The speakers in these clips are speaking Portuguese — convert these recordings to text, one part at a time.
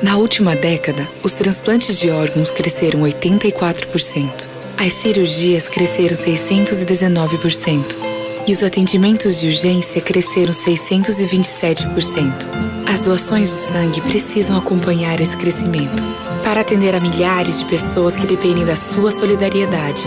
Na última década, os transplantes de órgãos cresceram 84%. As cirurgias cresceram 619%. E os atendimentos de urgência cresceram 627%. As doações de sangue precisam acompanhar esse crescimento para atender a milhares de pessoas que dependem da sua solidariedade.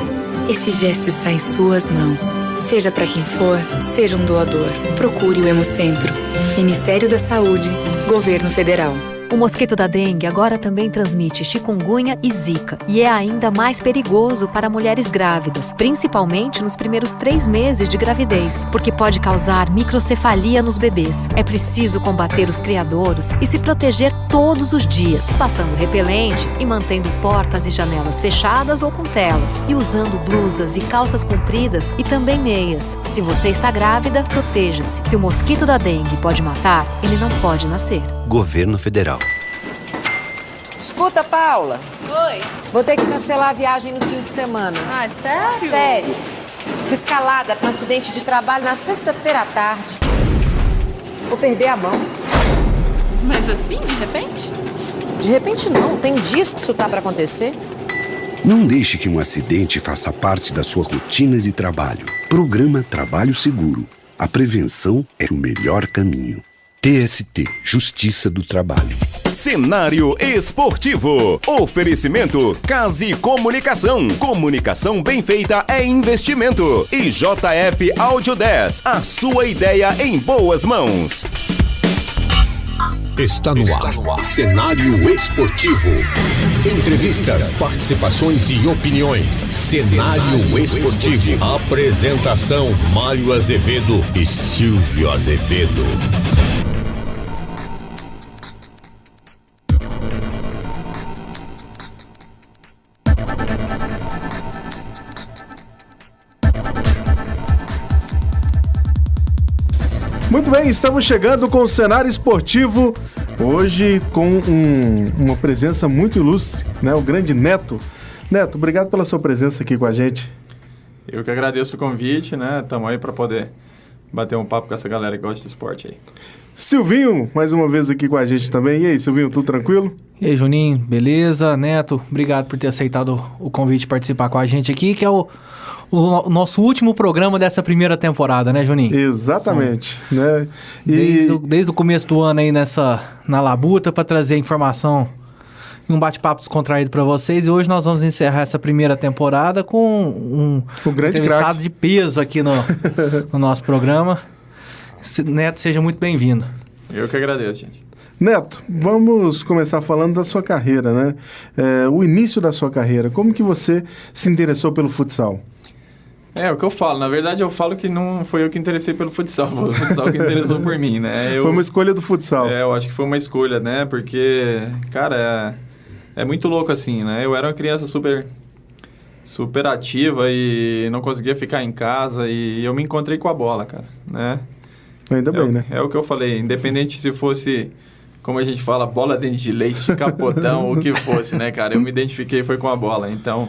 Esse gesto está em suas mãos. Seja para quem for, seja um doador. Procure o Hemocentro. Ministério da Saúde, Governo Federal. O mosquito da dengue agora também transmite chikungunya e zika e é ainda mais perigoso para mulheres grávidas, principalmente nos primeiros 3 meses de gravidez, porque pode causar microcefalia nos bebês. É preciso combater os criadouros e se proteger todos os dias, passando repelente e mantendo portas e janelas fechadas ou com telas, e usando blusas e calças compridas e também meias. Se você está grávida, proteja-se. Se o mosquito da dengue pode matar, ele não pode nascer. Governo Federal. Escuta, Paula. Oi. Vou ter que cancelar a viagem no fim de semana. Ah, sério? Sério. Fui escalada para um acidente de trabalho na sexta-feira à tarde. Vou perder a mão. Mas assim, de repente? De repente não. Tem dias que isso tá para acontecer. Não deixe que um acidente faça parte da sua rotina de trabalho. Programa Trabalho Seguro. A prevenção é o melhor caminho. TST, Justiça do Trabalho. Cenário Esportivo. Oferecimento Case Comunicação. Comunicação bem feita é investimento. E JF Áudio 10. A sua ideia em boas mãos. Está no ar. Cenário Esportivo. Entrevistas, participações e opiniões. Cenário Esportivo. Apresentação: Mário Azevedo e Silvio Azevedo. Muito bem, estamos chegando com o Cenário Esportivo, hoje com uma presença muito ilustre, né? O grande Neto. Neto, obrigado pela sua presença aqui com a gente. Eu que agradeço o convite, né? Estamos aí para poder bater um papo com essa galera que gosta de esporte aí. Silvinho, mais uma vez aqui com a gente também. E aí, Silvinho, tudo tranquilo? E aí, Juninho, beleza? Neto, obrigado por ter aceitado o convite de participar com a gente aqui, que é o nosso último programa dessa primeira temporada, né, Juninho? Exatamente, né? Desde o começo do ano aí na labuta para trazer informação e um bate-papo descontraído para vocês. E hoje nós vamos encerrar essa primeira temporada com um grande entrevistado de peso aqui no nosso programa. Neto, seja muito bem-vindo. Eu que agradeço, gente. Neto, vamos começar falando da sua carreira, né? O início da sua carreira. Como que você se interessou pelo futsal? É o que eu falo. Na verdade, eu falo que não foi eu que interessei pelo futsal. Foi o futsal que interessou por mim, né? Foi uma escolha do futsal. Eu acho que foi uma escolha, né? Porque, cara, é muito louco assim, né? Eu era uma criança super ativa e não conseguia ficar em casa e eu me encontrei com a bola, cara, né? Ainda bem, né? É o que eu falei. Independente se fosse, como a gente fala, bola dentro de leite, capotão, o que fosse, né, cara? Eu me identifiquei foi com a bola. Então,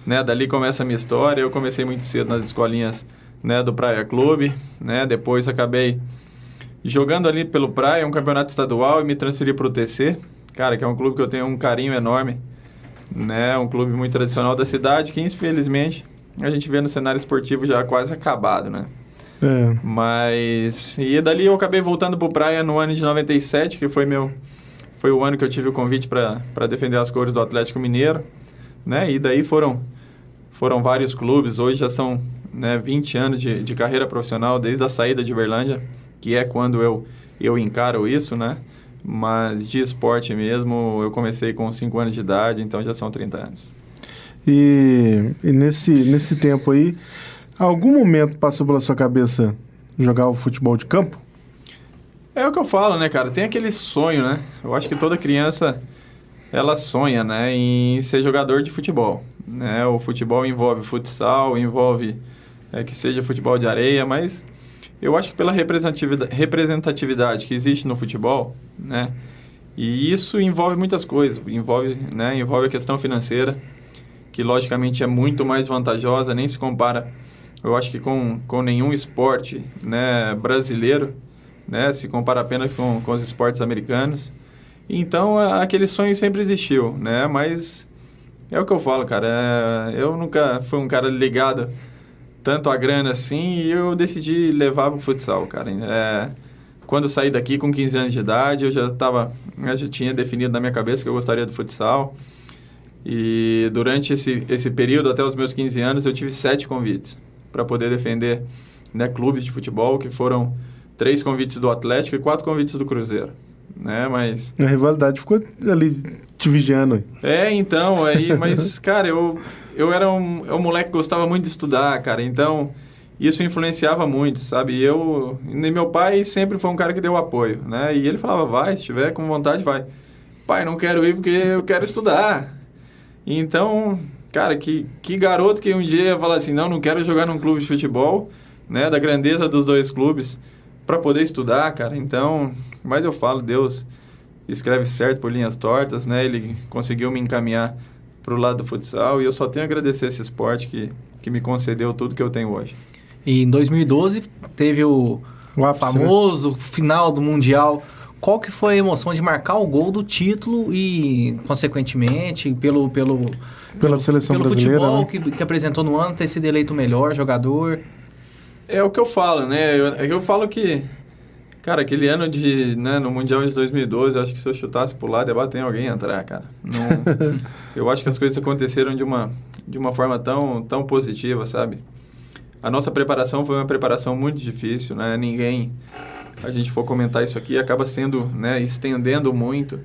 né, dali começa a minha história. Eu comecei muito cedo nas escolinhas, né, do Praia Clube, né? Depois acabei jogando ali pelo Praia, um campeonato estadual, e me transferi para o TC, cara, que é um clube que eu tenho um carinho enorme, né? Um clube muito tradicional da cidade, que infelizmente a gente vê no cenário esportivo já quase acabado, né? Mas... E dali eu acabei voltando pro Praia no ano de 97, que foi o ano que eu tive o convite para defender as cores do Atlético Mineiro, né? E daí foram vários clubes. Hoje já são, né, 20 anos de carreira profissional, desde a saída de Uberlândia, que é quando eu encaro isso, né? Mas de esporte mesmo, eu comecei com 5 anos de idade, então já são 30 anos. E nesse tempo aí, algum momento passou pela sua cabeça jogar o futebol de campo? É o que eu falo, né, cara? Tem aquele sonho, né? Eu acho que toda criança, ela sonha, né, em ser jogador de futebol, né? O futebol envolve futsal, envolve que seja futebol de areia, mas eu acho que pela representatividade que existe no futebol, né? E isso envolve muitas coisas. Envolve a questão financeira, que logicamente é muito mais vantajosa, nem se compara, eu acho que com nenhum esporte, né, brasileiro, né, se compara apenas com os esportes americanos. Então, aquele sonho sempre existiu, né? Mas é o que eu falo, cara. Eu nunca fui um cara ligado tanto à grana assim e eu decidi levar pro futsal, cara. Quando eu saí daqui com 15 anos de idade, eu já tinha definido na minha cabeça que eu gostaria do futsal. E durante esse período, até os meus 15 anos, eu tive 7 convites para poder defender, né, clubes de futebol, que foram 3 convites do Atlético e 4 convites do Cruzeiro, né, mas... A rivalidade ficou ali te vigiando. Então, mas, cara, eu era um moleque que gostava muito de estudar, cara, então isso influenciava muito, sabe? E meu pai sempre foi um cara que deu apoio, né, e ele falava, vai, se tiver com vontade, vai. Pai, não quero ir porque eu quero estudar. Então, cara, que garoto que um dia ia falar assim, não quero jogar num clube de futebol, né, da grandeza dos 2 clubes, para poder estudar, cara. Então, mas eu falo, Deus escreve certo por linhas tortas, né, ele conseguiu me encaminhar pro lado do futsal e eu só tenho a agradecer esse esporte que me concedeu tudo que eu tenho hoje. E em 2012 teve o ápice, famoso, né, final do Mundial. Qual que foi a emoção de marcar o gol do título e, consequentemente, pela seleção brasileira, futebol, né, que apresentou no ano, ter sido eleito o melhor jogador? É o que eu falo, né? Eu falo que, cara, aquele ano no Mundial de 2012, eu acho que se eu chutasse pro lado, ia bater em alguém e entrar, cara. Eu acho que as coisas aconteceram de uma forma tão positiva, sabe? A nossa preparação foi uma preparação muito difícil, né? A gente for comentar isso aqui, acaba sendo, né, estendendo muito,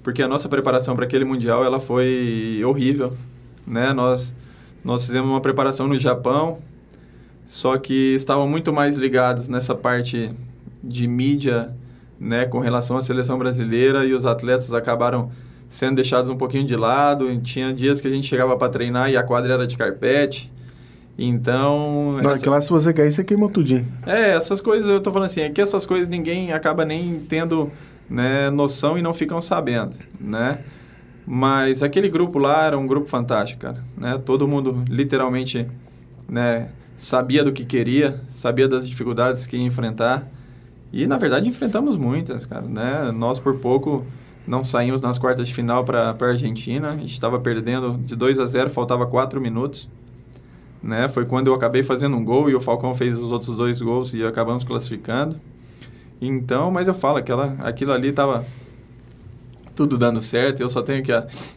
porque a nossa preparação para aquele Mundial, ela foi horrível, né? Nós fizemos uma preparação no Japão, só que estavam muito mais ligados nessa parte de mídia, né, com relação à seleção brasileira, e os atletas acabaram sendo deixados um pouquinho de lado. E tinha dias que a gente chegava para treinar e a quadra era de carpete. Então... Naquela, se você cair, você queimou tudinho. Essas coisas, eu tô falando assim, é que essas coisas ninguém acaba nem tendo, né, noção e não ficam sabendo, né? Mas aquele grupo lá era um grupo fantástico, cara, né? Todo mundo, literalmente, né, sabia do que queria, sabia das dificuldades que ia enfrentar. E, na verdade, enfrentamos muitas, cara, né? Nós, por pouco, não saímos nas quartas de final para a Argentina. A gente estava perdendo de 2-0, faltava 4 minutos. Né? Foi quando eu acabei fazendo um gol e o Falcão fez os outros 2 gols e acabamos classificando. Então, mas eu falo, aquilo ali estava tudo dando certo. Eu só tenho que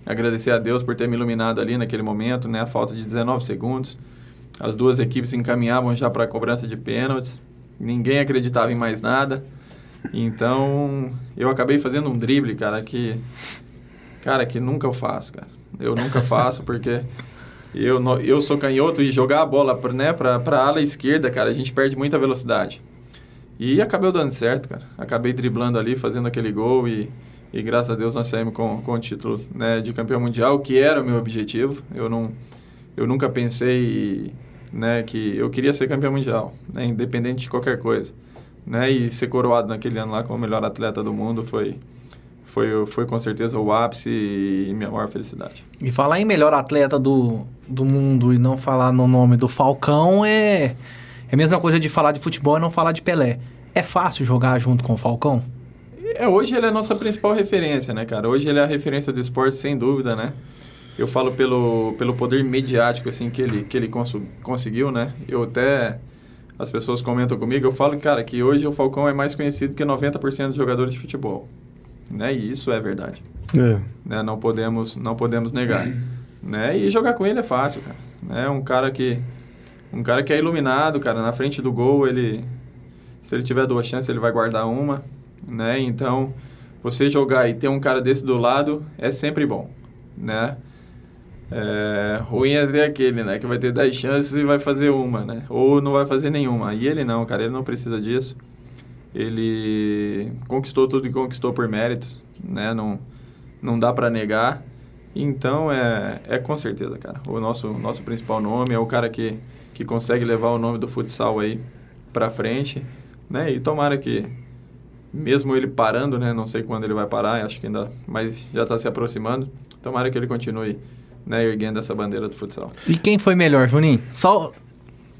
agradecer a Deus por ter me iluminado ali naquele momento, né? A falta de 19 segundos. As 2 equipes encaminhavam já para a cobrança de pênaltis. Ninguém acreditava em mais nada. Então, eu acabei fazendo um drible, cara, que nunca eu faço, cara. Eu nunca faço porque... Eu sou canhoto e jogar a bola, né, para a ala esquerda, cara, a gente perde muita velocidade. E acabou dando certo, cara. Acabei driblando ali, fazendo aquele gol e graças a Deus nós saímos com o título, né, de campeão mundial, que era o meu objetivo. Eu nunca pensei, né, que eu queria ser campeão mundial, né, independente de qualquer coisa. Né, e ser coroado naquele ano lá como o melhor atleta do mundo foi com certeza o ápice e minha maior felicidade. E falar em melhor atleta do mundo e não falar no nome do Falcão é a mesma coisa de falar de futebol e não falar de Pelé. É fácil jogar junto com o Falcão? Hoje ele é a nossa principal referência, né, cara? Hoje ele é a referência do esporte, sem dúvida, né? Eu falo pelo poder mediático, assim, que ele conseguiu, né? As pessoas comentam comigo, eu falo, cara, que hoje o Falcão é mais conhecido que 90% dos jogadores de futebol. Né? E isso é verdade. Né? Não podemos negar. Né? E jogar com ele é fácil, cara. É um cara que é iluminado, cara. Na frente do gol, se ele tiver 2 chances, ele vai guardar uma. Né? Então, você jogar e ter um cara desse do lado é sempre bom. Né? Ruim é ter aquele, né, que vai ter 10 chances e vai fazer uma, né? Ou não vai fazer nenhuma. E ele não, cara. Ele não precisa disso. Ele conquistou tudo que conquistou por méritos, né? Não dá para negar. Então, com certeza, cara. O nosso principal nome é o cara que consegue levar o nome do futsal aí para frente, né? E tomara que, mesmo ele parando, né? Não sei quando ele vai parar, acho que ainda, mas já está se aproximando. Tomara que ele continue, né, erguendo essa bandeira do futsal. E quem foi melhor, Juninho? Só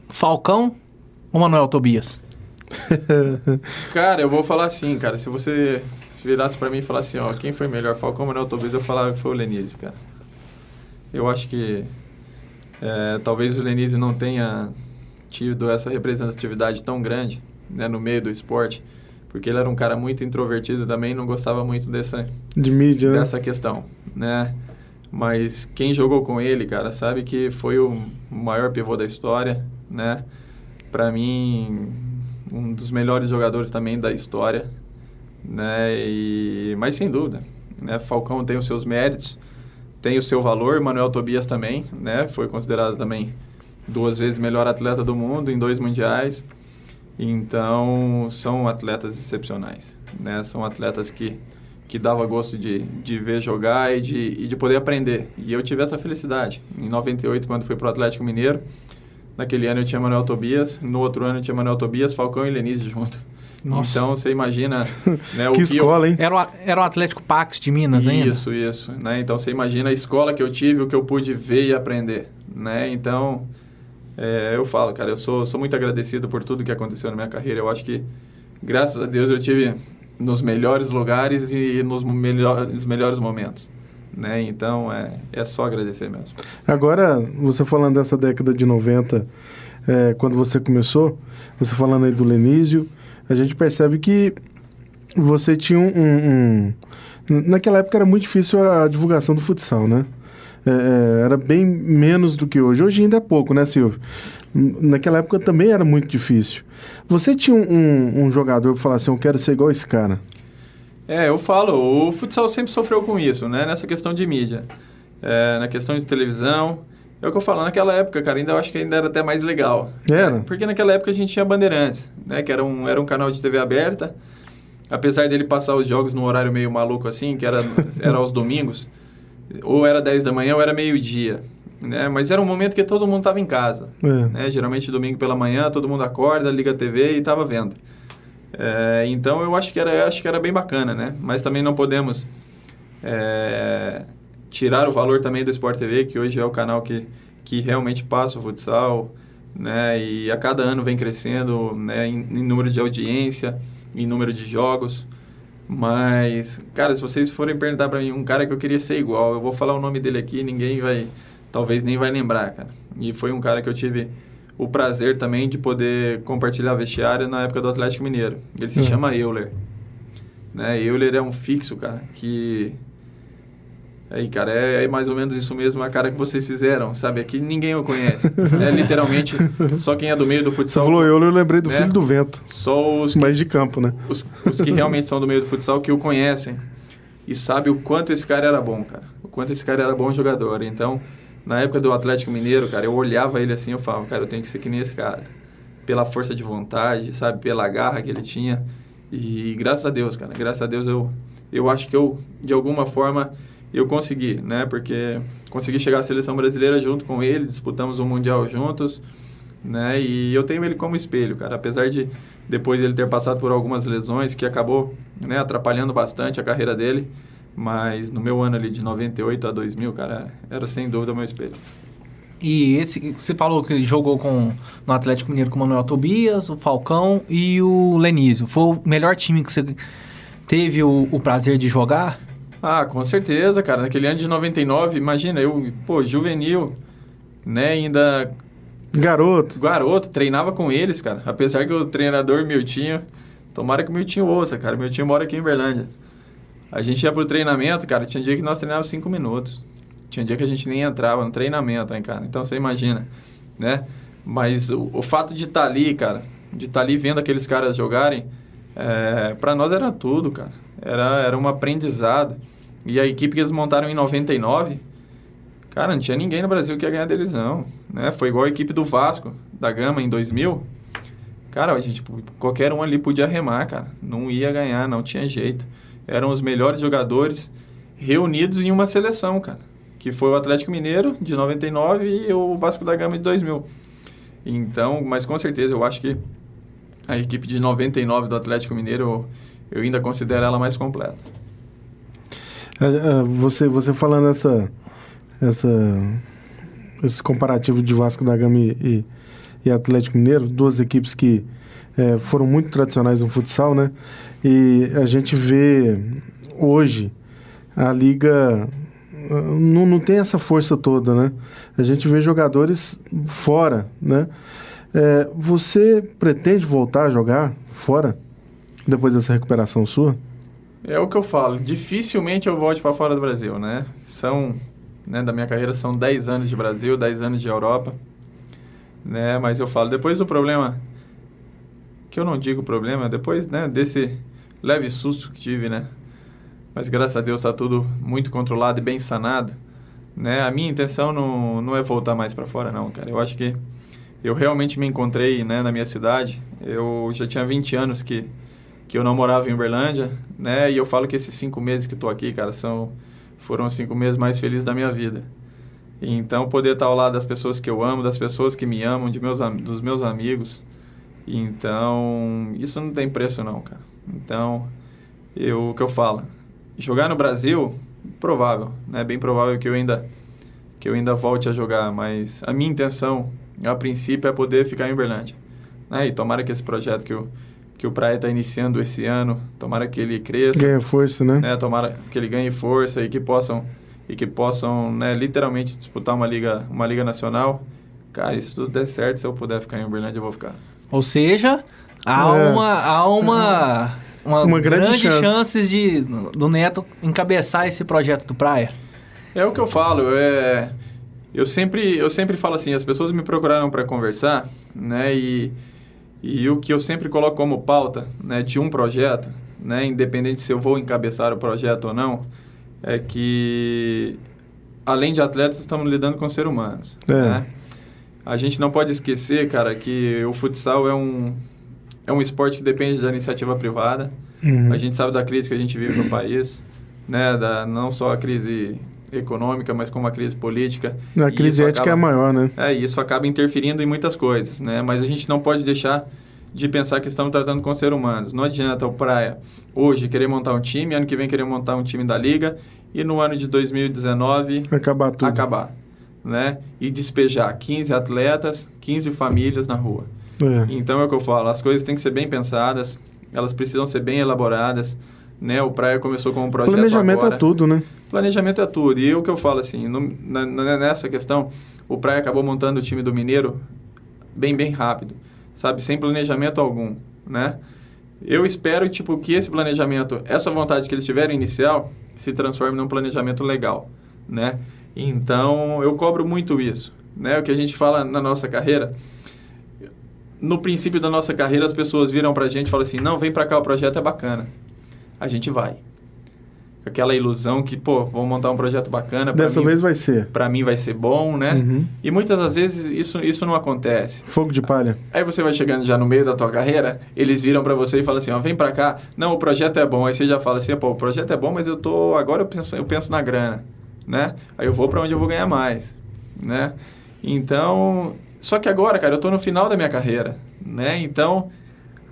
Falcão ou Manuel Tobias? Cara, eu vou falar assim, cara, se se virasse pra mim e falasse assim, ó, quem foi melhor, Falcão ou Manuel Tobias, eu falava que foi o Lenísio, cara. Eu acho que talvez o Lenísio não tenha tido essa representatividade tão grande, né, no meio do esporte, porque ele era um cara muito introvertido também, não gostava muito de mídia, dessa questão, né? Mas quem jogou com ele, cara, sabe que foi o maior pivô da história, né? Pra mim, um dos melhores jogadores também da história, né? Mas sem dúvida, né? Falcão tem os seus méritos, tem o seu valor, Manuel Tobias também, né? Foi considerado também 2 vezes melhor atleta do mundo em 2 mundiais. Então, são atletas excepcionais, né? São atletas que dava gosto de ver jogar e de poder aprender. E eu tive essa felicidade. Em 98, quando fui pro Atlético Mineiro, naquele ano eu tinha Manuel Tobias, no outro ano eu tinha Manuel Tobias, Falcão e Lenísio junto. Nossa. Então, você imagina... né, que escola, hein? Era o Atlético Pax de Minas ainda? Isso. Né? Então, você imagina a escola que eu tive, o que eu pude ver e aprender. Né? Então, eu falo, cara, eu sou muito agradecido por tudo que aconteceu na minha carreira. Eu acho que, graças a Deus, eu tive nos melhores lugares e nos melhores momentos. Né? Então, é só agradecer mesmo. Agora, você falando dessa década de 90, quando você começou, você falando aí do Lenísio, a gente percebe que você tinha naquela época era muito difícil a divulgação do futsal, né? Era bem menos do que hoje. Hoje ainda é pouco, né, Silvio? Naquela época também era muito difícil. Você tinha um jogador para falar assim, eu quero ser igual esse cara? Eu falo, o futsal sempre sofreu com isso, né? Nessa questão de mídia. Na questão de televisão. É o que eu falo, naquela época, cara, eu acho que ainda era até mais legal. Era? Porque naquela época a gente tinha Bandeirantes, né? Que era um canal de TV aberta. Apesar dele passar os jogos num horário meio maluco assim, que era aos domingos, ou era 10 da manhã ou era meio-dia. Né? Mas era um momento que todo mundo estava em casa. Né? Geralmente domingo pela manhã, todo mundo acorda, liga a TV e estava vendo. Então eu acho que era bem bacana, né? Mas também não podemos tirar o valor também do Sport TV, que hoje é o canal que realmente passa o futsal, né? E a cada ano vem crescendo, né? em número de audiência, em número de jogos. Mas, cara, se vocês forem perguntar para mim um cara que eu queria ser igual, eu vou falar o nome dele aqui, ninguém talvez nem vai lembrar, cara. E foi um cara que eu tive o prazer também de poder compartilhar vestiário na época do Atlético Mineiro. Ele se chama Euler. Né? Euler é um fixo, cara, que... Aí, cara, é mais ou menos isso mesmo, a cara que vocês fizeram, sabe? Aqui ninguém o conhece. Literalmente, só quem é do meio do futsal... Você falou Euler, eu lembrei do Filho do Vento. Só os... Mais de campo, né? Os que realmente são do meio do futsal que o conhecem. E sabe o quanto esse cara era bom, cara. O quanto esse cara era bom jogador. Então, na época do Atlético Mineiro, cara, eu olhava ele assim, eu falava, cara, eu tenho que ser que nem esse cara. Pela força de vontade, sabe? Pela garra que ele tinha. E graças a Deus, cara, graças a Deus eu acho que de alguma forma, eu consegui, né? Porque consegui chegar à seleção brasileira junto com ele, disputamos um Mundial juntos, né? E eu tenho ele como espelho, cara. Apesar de depois ele ter passado por algumas lesões que acabou, né, atrapalhando bastante a carreira dele, mas no meu ano ali de 98 a 2000, cara, era sem dúvida o meu espelho. E você falou que ele jogou no Atlético Mineiro com o Manuel Tobias, o Falcão e o Lenísio. Foi o melhor time que você teve o prazer de jogar? Ah, com certeza, cara. Naquele ano de 99, imagina, juvenil, né, ainda... Garoto, treinava com eles, cara. Apesar que o treinador Miltinho, tomara que o Miltinho ouça, cara. O Miltinho mora aqui em Uberlândia. A gente ia pro treinamento, cara, tinha dia que nós treinávamos 5 minutos. Tinha dia que a gente nem entrava no treinamento, hein, cara. Então, você imagina, né? Mas o fato de estar ali, cara, de estar ali vendo aqueles caras jogarem, pra nós era tudo, cara. Era um aprendizado. E a equipe que eles montaram em 99, cara, não tinha ninguém no Brasil que ia ganhar deles, não. Né? Foi igual a equipe do Vasco, da Gama, em 2000. Cara, qualquer um ali podia remar, cara. Não ia ganhar, não tinha jeito. Eram os melhores jogadores reunidos em uma seleção, cara. Que foi o Atlético Mineiro, de 99, e o Vasco da Gama, de 2000. Então, mas com certeza, eu acho que a equipe de 99 do Atlético Mineiro, eu ainda considero ela mais completa. Você falando esse comparativo de Vasco da Gama e e Atlético Mineiro, duas equipes que foram muito tradicionais no futsal, né? E a gente vê hoje a liga não tem essa força toda, né? A gente vê jogadores fora, né? Você pretende voltar a jogar fora depois dessa recuperação sua? É o que eu falo, dificilmente eu volte para fora do Brasil, né? Da minha carreira são 10 anos de Brasil, 10 anos de Europa, né? Mas eu falo, depois do problema, que eu não digo problema, depois, né, desse leve susto que tive, né? Mas graças a Deus está tudo muito controlado e bem sanado, né? A minha intenção não é voltar mais para fora, não, cara. Eu acho que eu realmente me encontrei, né, na minha cidade. Eu já tinha 20 anos que eu não morava em Uberlândia, né? E eu falo que esses 5 meses que estou aqui, cara, foram os 5 meses mais felizes da minha vida. Então, poder estar ao lado das pessoas que eu amo, das pessoas que me amam, dos meus amigos. Então, isso não tem preço não, cara. Então, o que eu falo, jogar no Brasil, provável, né? Bem provável que eu ainda volte a jogar, mas a minha intenção, a princípio, é poder ficar em Uberlândia, né? E tomara que esse projeto que o Praia está iniciando esse ano, tomara que ele cresça. Ganha força, né? Tomara que ele ganhe força e que possam, né, literalmente disputar uma liga nacional. Cara, se tudo der certo, se eu puder ficar em Uberlândia, eu vou ficar. Ou seja, há uma grande chance do Neto encabeçar esse projeto do Praia. É o que eu falo, eu sempre falo assim, as pessoas me procuraram para conversar, né, e o que eu sempre coloco como pauta, né, de um projeto, né, independente se eu vou encabeçar o projeto ou não, é que, além de atletas, estamos lidando com seres humanos, né? A gente não pode esquecer, cara, que o futsal é um esporte que depende da iniciativa privada. A gente sabe da crise que a gente vive no país, né, não só a crise econômica, mas como a crise política. A crise ética é maior, né? E isso acaba interferindo em muitas coisas, né? Mas a gente não pode deixar de pensar que estamos tratando com seres humanos. Não adianta o Praia hoje querer montar um time, ano que vem querer montar um time da Liga e no ano de 2019 acabar tudo. Né? E despejar 15 atletas, 15 famílias na rua. Então é o que eu falo, as coisas têm que ser bem pensadas, elas precisam ser bem elaboradas, né? O Praia começou com um projeto Planejamento é tudo, né? Planejamento é tudo. E o que eu falo assim, nessa questão, o Praia acabou montando o time do Mineiro bem rápido, sabe? Sem planejamento algum, né? Eu espero, que esse planejamento, essa vontade que eles tiveram inicial, se transforme num planejamento legal, né? Então, eu cobro muito isso, né? O que a gente fala na nossa carreira, no princípio da nossa carreira, as pessoas viram pra gente e falam assim, não, vem pra cá, o projeto é bacana. A gente vai. Aquela ilusão que, vou montar um projeto bacana. Dessa vez vai ser. Pra mim vai ser bom, né? E muitas das vezes isso não acontece. Fogo de palha. Aí você vai chegando já no meio da tua carreira, eles viram pra você e falam assim, vem pra cá. Não, o projeto é bom. Aí você já fala assim, o projeto é bom, mas agora eu penso na grana, né? Aí eu vou pra onde eu vou ganhar mais, né? Então, só que agora, cara, eu tô no final da minha carreira, né? Então,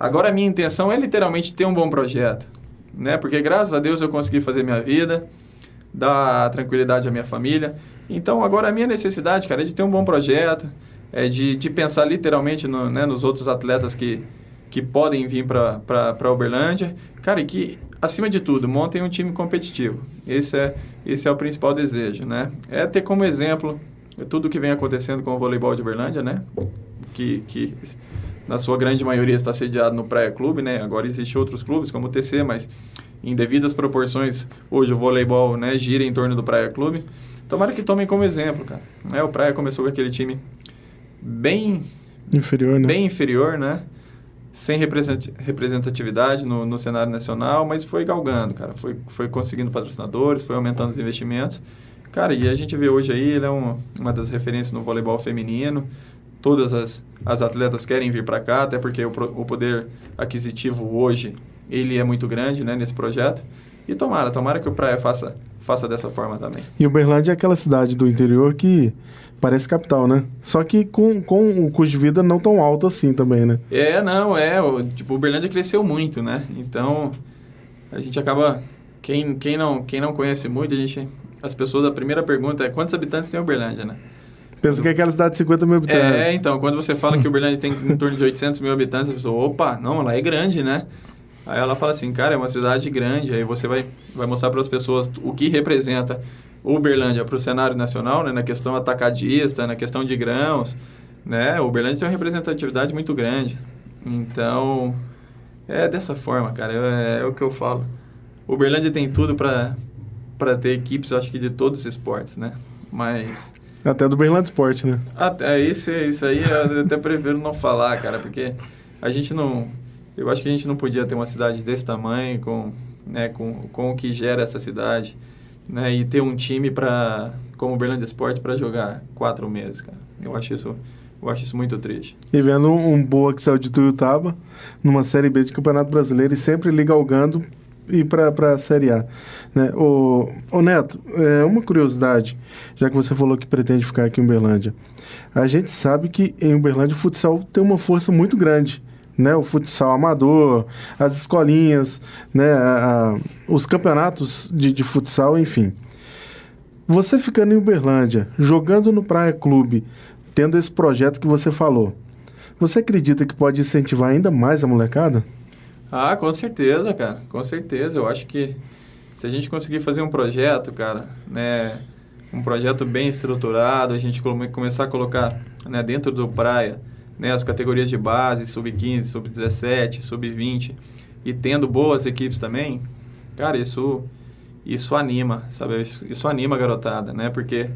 agora a minha intenção é literalmente ter um bom projeto, né? Porque graças a Deus eu consegui fazer minha vida, dar tranquilidade à minha família. Então, agora a minha necessidade, cara, é de ter um bom projeto, é de pensar literalmente nos outros atletas que podem vir para Uberlândia. Cara, e que, acima de tudo, montem um time competitivo. Esse é o principal desejo, né? É ter como exemplo tudo que vem acontecendo com o voleibol de Uberlândia, né? Que na sua grande maioria está sediado no Praia Clube, né? Agora existem outros clubes, como o TC, mas em devidas proporções, hoje o voleibol, né, gira em torno do Praia Clube. Tomara que tomem como exemplo, cara. O Praia começou com aquele time bem inferior, né? Sem representatividade no cenário nacional, mas foi galgando, cara. Foi conseguindo patrocinadores, foi aumentando os investimentos. Cara, e a gente vê hoje aí, ele é uma das referências no voleibol feminino. Todas as atletas querem vir para cá, até porque o poder aquisitivo hoje, ele é muito grande, né, nesse projeto. E tomara que o Praia faça dessa forma também. E Uberlândia é aquela cidade do interior que parece capital, né? Só que com o custo de vida não tão alto assim também, né? Uberlândia cresceu muito, né? Então, a gente acaba... Quem não conhece muito, a primeira pergunta é quantos habitantes tem Uberlândia, né? Pensa que é aquela cidade de 50 mil habitantes. Então, quando você fala que Uberlândia tem em torno de 800 mil habitantes, a pessoa, opa, não, lá é grande, né? Aí ela fala assim, cara, é uma cidade grande, aí você vai mostrar para as pessoas o que representa Uberlândia para o cenário nacional, né? Na questão atacadista, na questão de grãos, né? Uberlândia tem uma representatividade muito grande. Então, é dessa forma, cara, é o que eu falo. Uberlândia tem tudo para ter equipes, eu acho que de todos os esportes, né? Mas... Até do Uberlândia Esporte, né? Isso aí eu até prefiro não falar, cara, porque a gente não... Eu acho que a gente não podia ter uma cidade desse tamanho, com o que gera essa cidade, né? E ter um time como o Uberlândia Esporte para jogar 4 meses, cara. Eu acho isso muito triste. E vendo um Boa que saiu de Tuiutaba, numa Série B de Campeonato Brasileiro e sempre lhe galgando ir para a Série A. Né? Ô Neto, uma curiosidade, já que você falou que pretende ficar aqui em Uberlândia. A gente sabe que em Uberlândia o futsal tem uma força muito grande. Né? O futsal amador, as escolinhas, né? Os campeonatos de futsal, enfim. Você ficando em Uberlândia, jogando no Praia Clube, tendo esse projeto que você falou, você acredita que pode incentivar ainda mais a molecada? Com certeza, cara. Com certeza. Eu acho que se a gente conseguir fazer um projeto, cara, né, um projeto bem estruturado, a gente começar a colocar, né, dentro do Praia, né, as categorias de base, sub-15, sub-17, sub-20, e tendo boas equipes também, cara, isso anima, sabe? Isso anima a garotada, né? Porque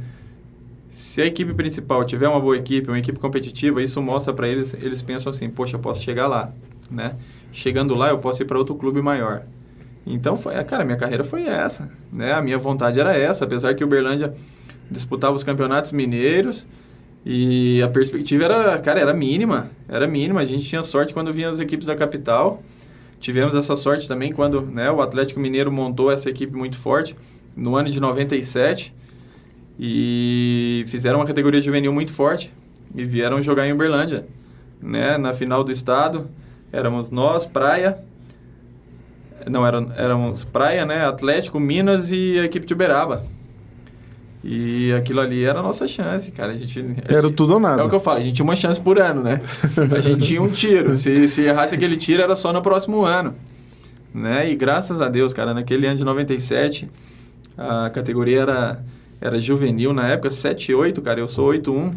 se a equipe principal tiver uma boa equipe, uma equipe competitiva, isso mostra para eles pensam assim, poxa, eu posso chegar lá, né? Chegando lá, eu posso ir para outro clube maior. Então, minha carreira foi essa, né? A minha vontade era essa, apesar que o Uberlândia disputava os campeonatos mineiros e a perspectiva era mínima. A gente tinha sorte quando vinha as equipes da capital. Tivemos essa sorte também quando, né, o Atlético Mineiro montou essa equipe muito forte no ano de 97 e fizeram uma categoria juvenil muito forte e vieram jogar em Uberlândia, né? Na final do estado, éramos nós, éramos Praia, né, Atlético, Minas e a equipe de Uberaba. E aquilo ali era a nossa chance, cara. Era tudo ou nada. É o que eu falo, a gente tinha uma chance por ano, né? A gente tinha um tiro. Se errasse aquele tiro, era só no próximo ano. Né? E graças a Deus, cara, naquele ano de 97, a categoria era juvenil na época, 7-8, cara. Eu sou 8-1,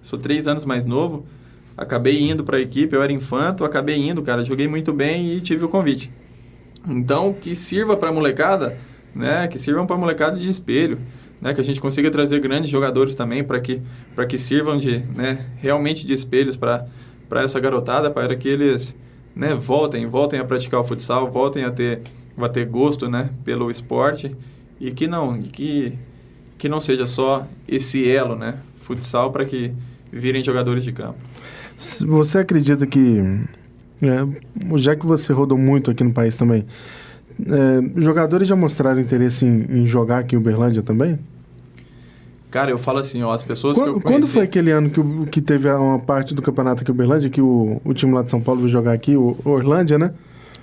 sou 3 anos mais novo. Acabei indo para a equipe, eu era infanto, acabei indo, cara. Joguei muito bem e tive o convite. Então, que sirva para a molecada, né? Que sirvam para a molecada de espelho. Né, que a gente consiga trazer grandes jogadores também para que sirvam né, realmente de espelhos para essa garotada, para que eles, né, voltem a praticar o futsal, voltem a ter gosto, né, pelo esporte e que não seja só esse elo, né, futsal, para que virem jogadores de campo. Você acredita que, já que você rodou muito aqui no país também, jogadores já mostraram interesse em jogar aqui em Uberlândia também? Cara, eu falo assim, as pessoas que eu conheci... Quando foi aquele ano que teve uma parte do campeonato aqui em Uberlândia, que o time lá de São Paulo veio jogar aqui, o Orlândia, né?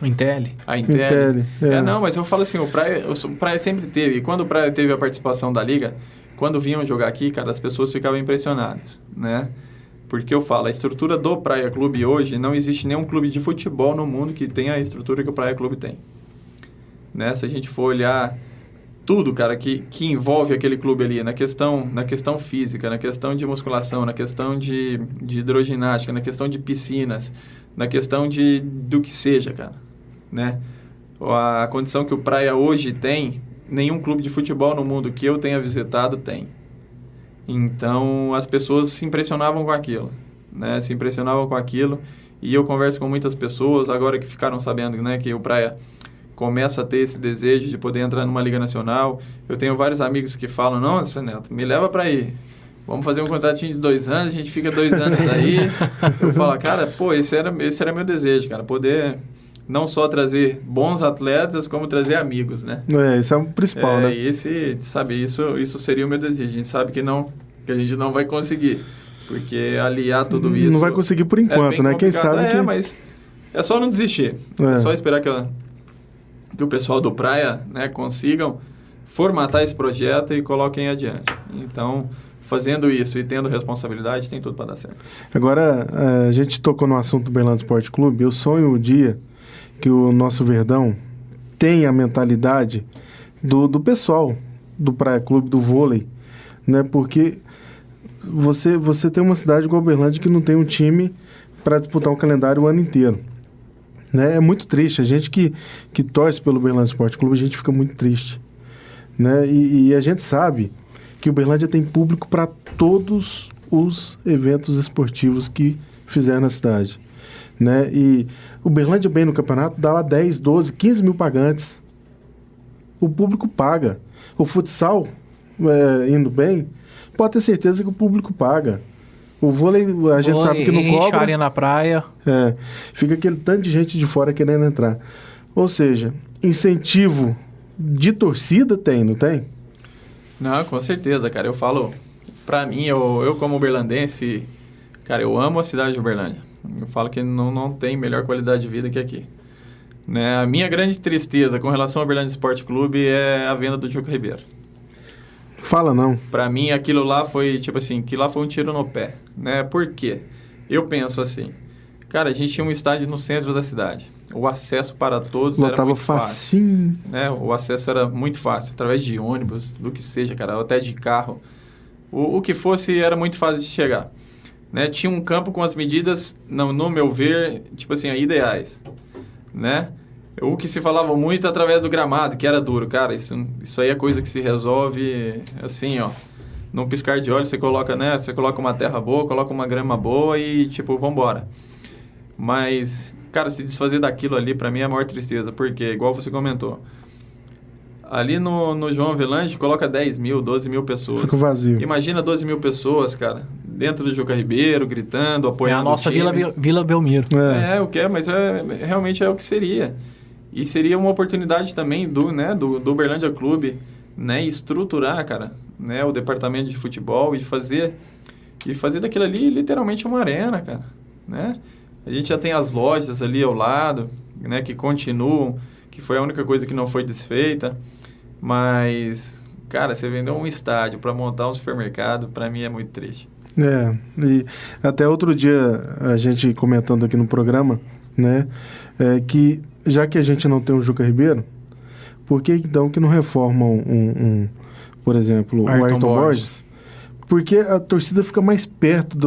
O Intel. A Intel. Não, mas eu falo assim, o Praia sempre teve, e quando o Praia teve a participação da Liga, quando vinham jogar aqui, cara, as pessoas ficavam impressionadas, né? Porque eu falo, a estrutura do Praia Clube hoje, não existe nenhum clube de futebol no mundo que tenha a estrutura que o Praia Clube tem. Né? Se a gente for olhar tudo, cara, que envolve aquele clube ali, na questão física, na questão de musculação, na questão de hidroginástica, na questão de piscinas, na questão do que seja, cara, né? A condição que o Praia hoje tem, nenhum clube de futebol no mundo que eu tenha visitado tem. Então, as pessoas se impressionavam com aquilo, né? Se impressionavam com aquilo, e eu converso com muitas pessoas, agora que ficaram sabendo, né, que o Praia começa a ter esse desejo de poder entrar numa Liga Nacional. Eu tenho vários amigos que falam, nossa, Neto, me leva para ir. Vamos fazer um contratinho de 2 anos, a gente fica 2 anos aí. Eu falo, cara, pô, esse era meu desejo, cara, poder não só trazer bons atletas, como trazer amigos, né? Isso é o principal, né? Isso seria o meu desejo. A gente sabe que a gente não vai conseguir, porque aliar tudo isso... Não vai conseguir por enquanto, né? Quem sabe que... mas é só não desistir. É só esperar que o pessoal do Praia, né, consigam formatar esse projeto e coloquem adiante. Então, fazendo isso e tendo responsabilidade, tem tudo para dar certo. Agora, a gente tocou no assunto do Uberlândia Esporte Clube. Eu sonho o dia que o nosso Verdão tenha a mentalidade do pessoal do Praia Clube, do vôlei, né? Porque você tem uma cidade igual a Uberlândia que não tem um time para disputar um calendário o ano inteiro, né? É muito triste. A gente que torce pelo Uberlândia Esporte Clube, a gente fica muito triste, né? E a gente sabe que o Uberlândia tem público para todos os eventos esportivos que fizer na cidade, né? E o Uberlândia bem no campeonato dá lá 10, 12, 15 mil pagantes. O público paga. O futsal, indo bem, pode ter certeza que o público paga. O vôlei, a gente sabe que não cobra. Areia na praia. Fica aquele tanto de gente de fora querendo entrar. Ou seja, incentivo de torcida tem, não tem? Não, com certeza, cara. Eu falo, pra mim, eu como uberlandense, cara, eu amo a cidade de Uberlândia. Eu falo que não tem melhor qualidade de vida que aqui. Né? A minha grande tristeza com relação ao Uberlândia Esporte Clube é a venda do Juca Ribeiro. Fala não. Pra mim, aquilo lá foi, tipo assim, aquilo lá foi um tiro no pé, né? Por quê? Eu penso assim, cara, a gente tinha um estádio no centro da cidade. O acesso para todos era muito fácil. Né? O acesso era muito fácil, através de ônibus, do que seja, cara, até de carro. O que fosse era muito fácil de chegar. Né? Tinha um campo com as medidas, no meu ver, tipo assim, ideais. Né? O que se falava muito através do gramado, que era duro. Cara, isso aí é coisa que se resolve assim, ó. Num piscar de olhos, você coloca, né? Você coloca uma terra boa, coloca uma grama boa e, tipo, vambora. Mas, cara, se desfazer daquilo ali, pra mim, é a maior tristeza. Porque, igual você comentou, ali no João Avelange, coloca 10 mil, 12 mil pessoas. Fica vazio. Imagina 12 mil pessoas, cara, dentro do Juca Ribeiro, gritando, apoiando o time. É a nossa Vila Belmiro. O que é, mas realmente é o que seria. E seria uma oportunidade também do Uberlândia Clube, né, estruturar, cara, né, o departamento de futebol e fazer daquilo ali literalmente uma arena, cara, né? A gente já tem as lojas ali ao lado, né, que continuam, que foi a única coisa que não foi desfeita, mas, cara, você vendeu um estádio para montar um supermercado, para mim é muito triste. E até outro dia, a gente comentando aqui no programa, né, que já que a gente não tem o Juca Ribeiro, por que então que não reformam por exemplo, o Ayrton Borges? Porque a torcida fica mais perto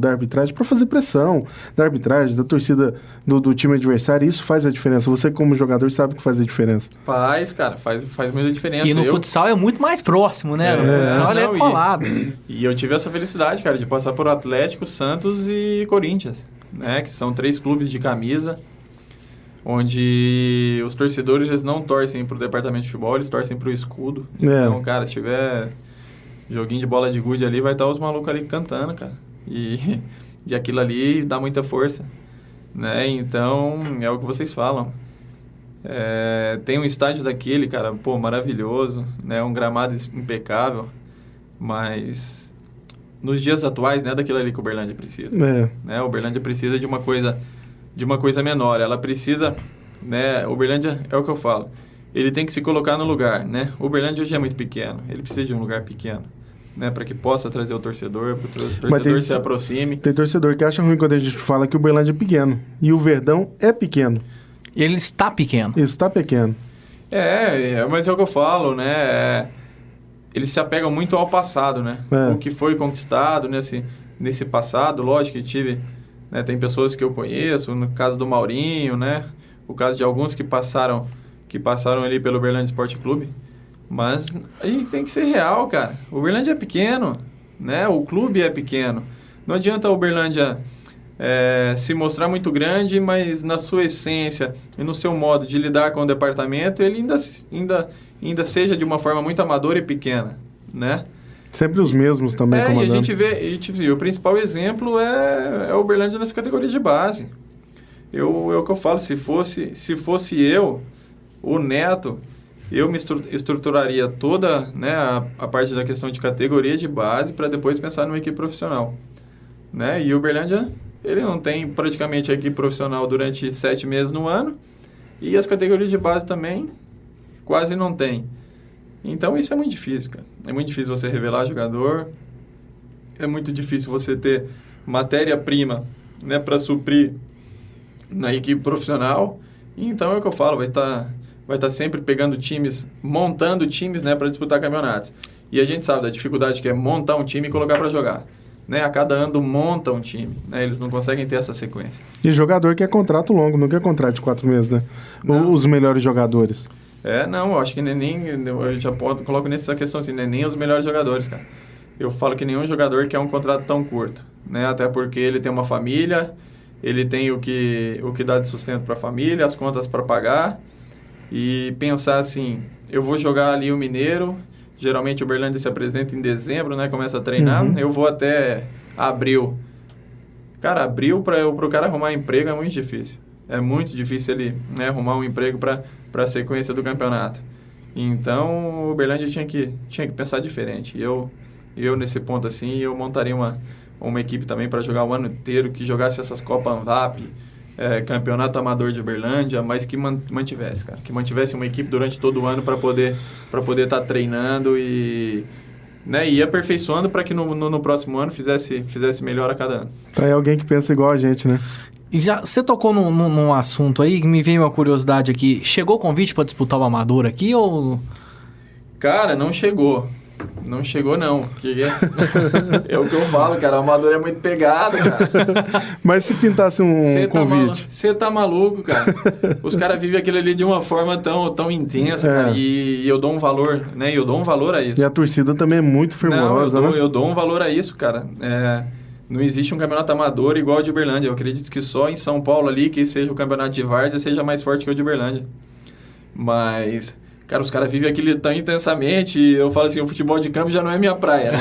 da arbitragem para fazer pressão da arbitragem, da torcida do time adversário. Isso faz a diferença. Você, como jogador, sabe que faz a diferença. Faz, cara. Faz muita diferença. E no futsal é muito mais próximo, né? No futsal ele é colado. E eu tive essa felicidade, cara, de passar por Atlético, Santos e Corinthians, né? Que são 3 clubes de camisa, onde os torcedores eles não torcem pro departamento de futebol, eles torcem pro escudo. Então, cara, se tiver joguinho de bola de gude ali, vai estar os malucos ali cantando, cara. E aquilo ali dá muita força, né? Então, é o que vocês falam. Tem um estádio daquele, cara, pô, maravilhoso, né? Um gramado impecável, mas nos dias atuais, né, daquilo ali que o Uberlândia precisa. Né? O Uberlândia precisa de uma coisa menor. Ela precisa, né? O Uberlândia é o que eu falo. Ele tem que se colocar no lugar, né? O Uberlândia hoje é muito pequeno. Ele precisa de um lugar pequeno, né? Para que possa trazer o torcedor, para o torcedor se aproxime. Tem torcedor que acha ruim quando a gente fala que o Uberlândia é pequeno. E o Verdão é pequeno. Ele está pequeno. Está pequeno. Mas é o que eu falo, né? Eles se apegam muito ao passado, né? O que foi conquistado nesse passado. Lógico que tive... Né, tem pessoas que eu conheço, no caso do Maurinho, né? O caso de alguns que passaram ali pelo Uberlândia Esporte Clube. Mas a gente tem que ser real, cara. O Uberlândia é pequeno, né? O clube é pequeno. Não adianta o Uberlândia se mostrar muito grande, mas na sua essência e no seu modo de lidar com o departamento, ele ainda seja de uma forma muito amadora e pequena, né? Sempre os mesmos também comandando. E a gente vê, o principal exemplo é o Uberlândia nessa categoria de base. É o que eu falo, se fosse eu, o Neto, eu me estruturaria toda, né, a parte da questão de categoria de base para depois pensar numa equipe profissional. Né? E o Uberlândia, ele não tem praticamente a equipe profissional durante 7 meses no ano e as categorias de base também quase não tem. Então isso é muito difícil, cara. É muito difícil você revelar jogador, é muito difícil você ter matéria-prima, né, para suprir na equipe profissional. Então é o que eu falo, vai estar sempre pegando times, montando times, né, para disputar campeonatos. E a gente sabe da dificuldade que é montar um time e colocar para jogar. Né? A cada ano monta um time, né? Eles não conseguem ter essa sequência. E jogador quer contrato longo, não quer contrato de 4 meses, né? Os melhores jogadores. Não, eu acho que eu já coloco nessa questão assim, nem os melhores jogadores, cara. Eu falo que nenhum jogador quer um contrato tão curto, né? Até porque ele tem uma família, ele tem o que dá de sustento para a família, as contas para pagar, e pensar assim, eu vou jogar ali o Mineiro, geralmente o Uberlândia se apresenta em dezembro, né? Começa a treinar, eu vou até abril. Cara, abril para o cara arrumar emprego é muito difícil. É muito difícil ele, né, arrumar um emprego para a sequência do campeonato. Então, o Uberlândia tinha que pensar diferente. Eu nesse ponto assim, eu montaria uma equipe também para jogar o ano inteiro, que jogasse essas Copa Anvap, campeonato amador de Uberlândia, mas que mantivesse, cara. Que mantivesse uma equipe durante todo o ano para poder estar treinando e, né, e aperfeiçoando para que no próximo ano fizesse melhor a cada ano. Tá aí alguém que pensa igual a gente, né? E já, você tocou num assunto aí que me veio uma curiosidade aqui. Chegou o convite para disputar o Amador aqui ou... Cara, não chegou. Não chegou, não. Porque é o que eu falo, cara. O Amador é muito pegado, cara. Mas se pintasse um convite... Você tá maluco, cara. Os caras vivem aquilo ali de uma forma tão intensa, cara. E eu dou um valor, né? Eu dou um valor a isso. E a torcida também é muito fervorosa, né? Eu dou um valor a isso, cara. Não existe um campeonato amador igual o de Uberlândia. Eu acredito que só em São Paulo ali, que seja o campeonato de várzea, seja mais forte que o de Uberlândia. Mas... Cara, os caras vivem aquilo tão intensamente e eu falo assim, o futebol de campo já não é minha praia, né?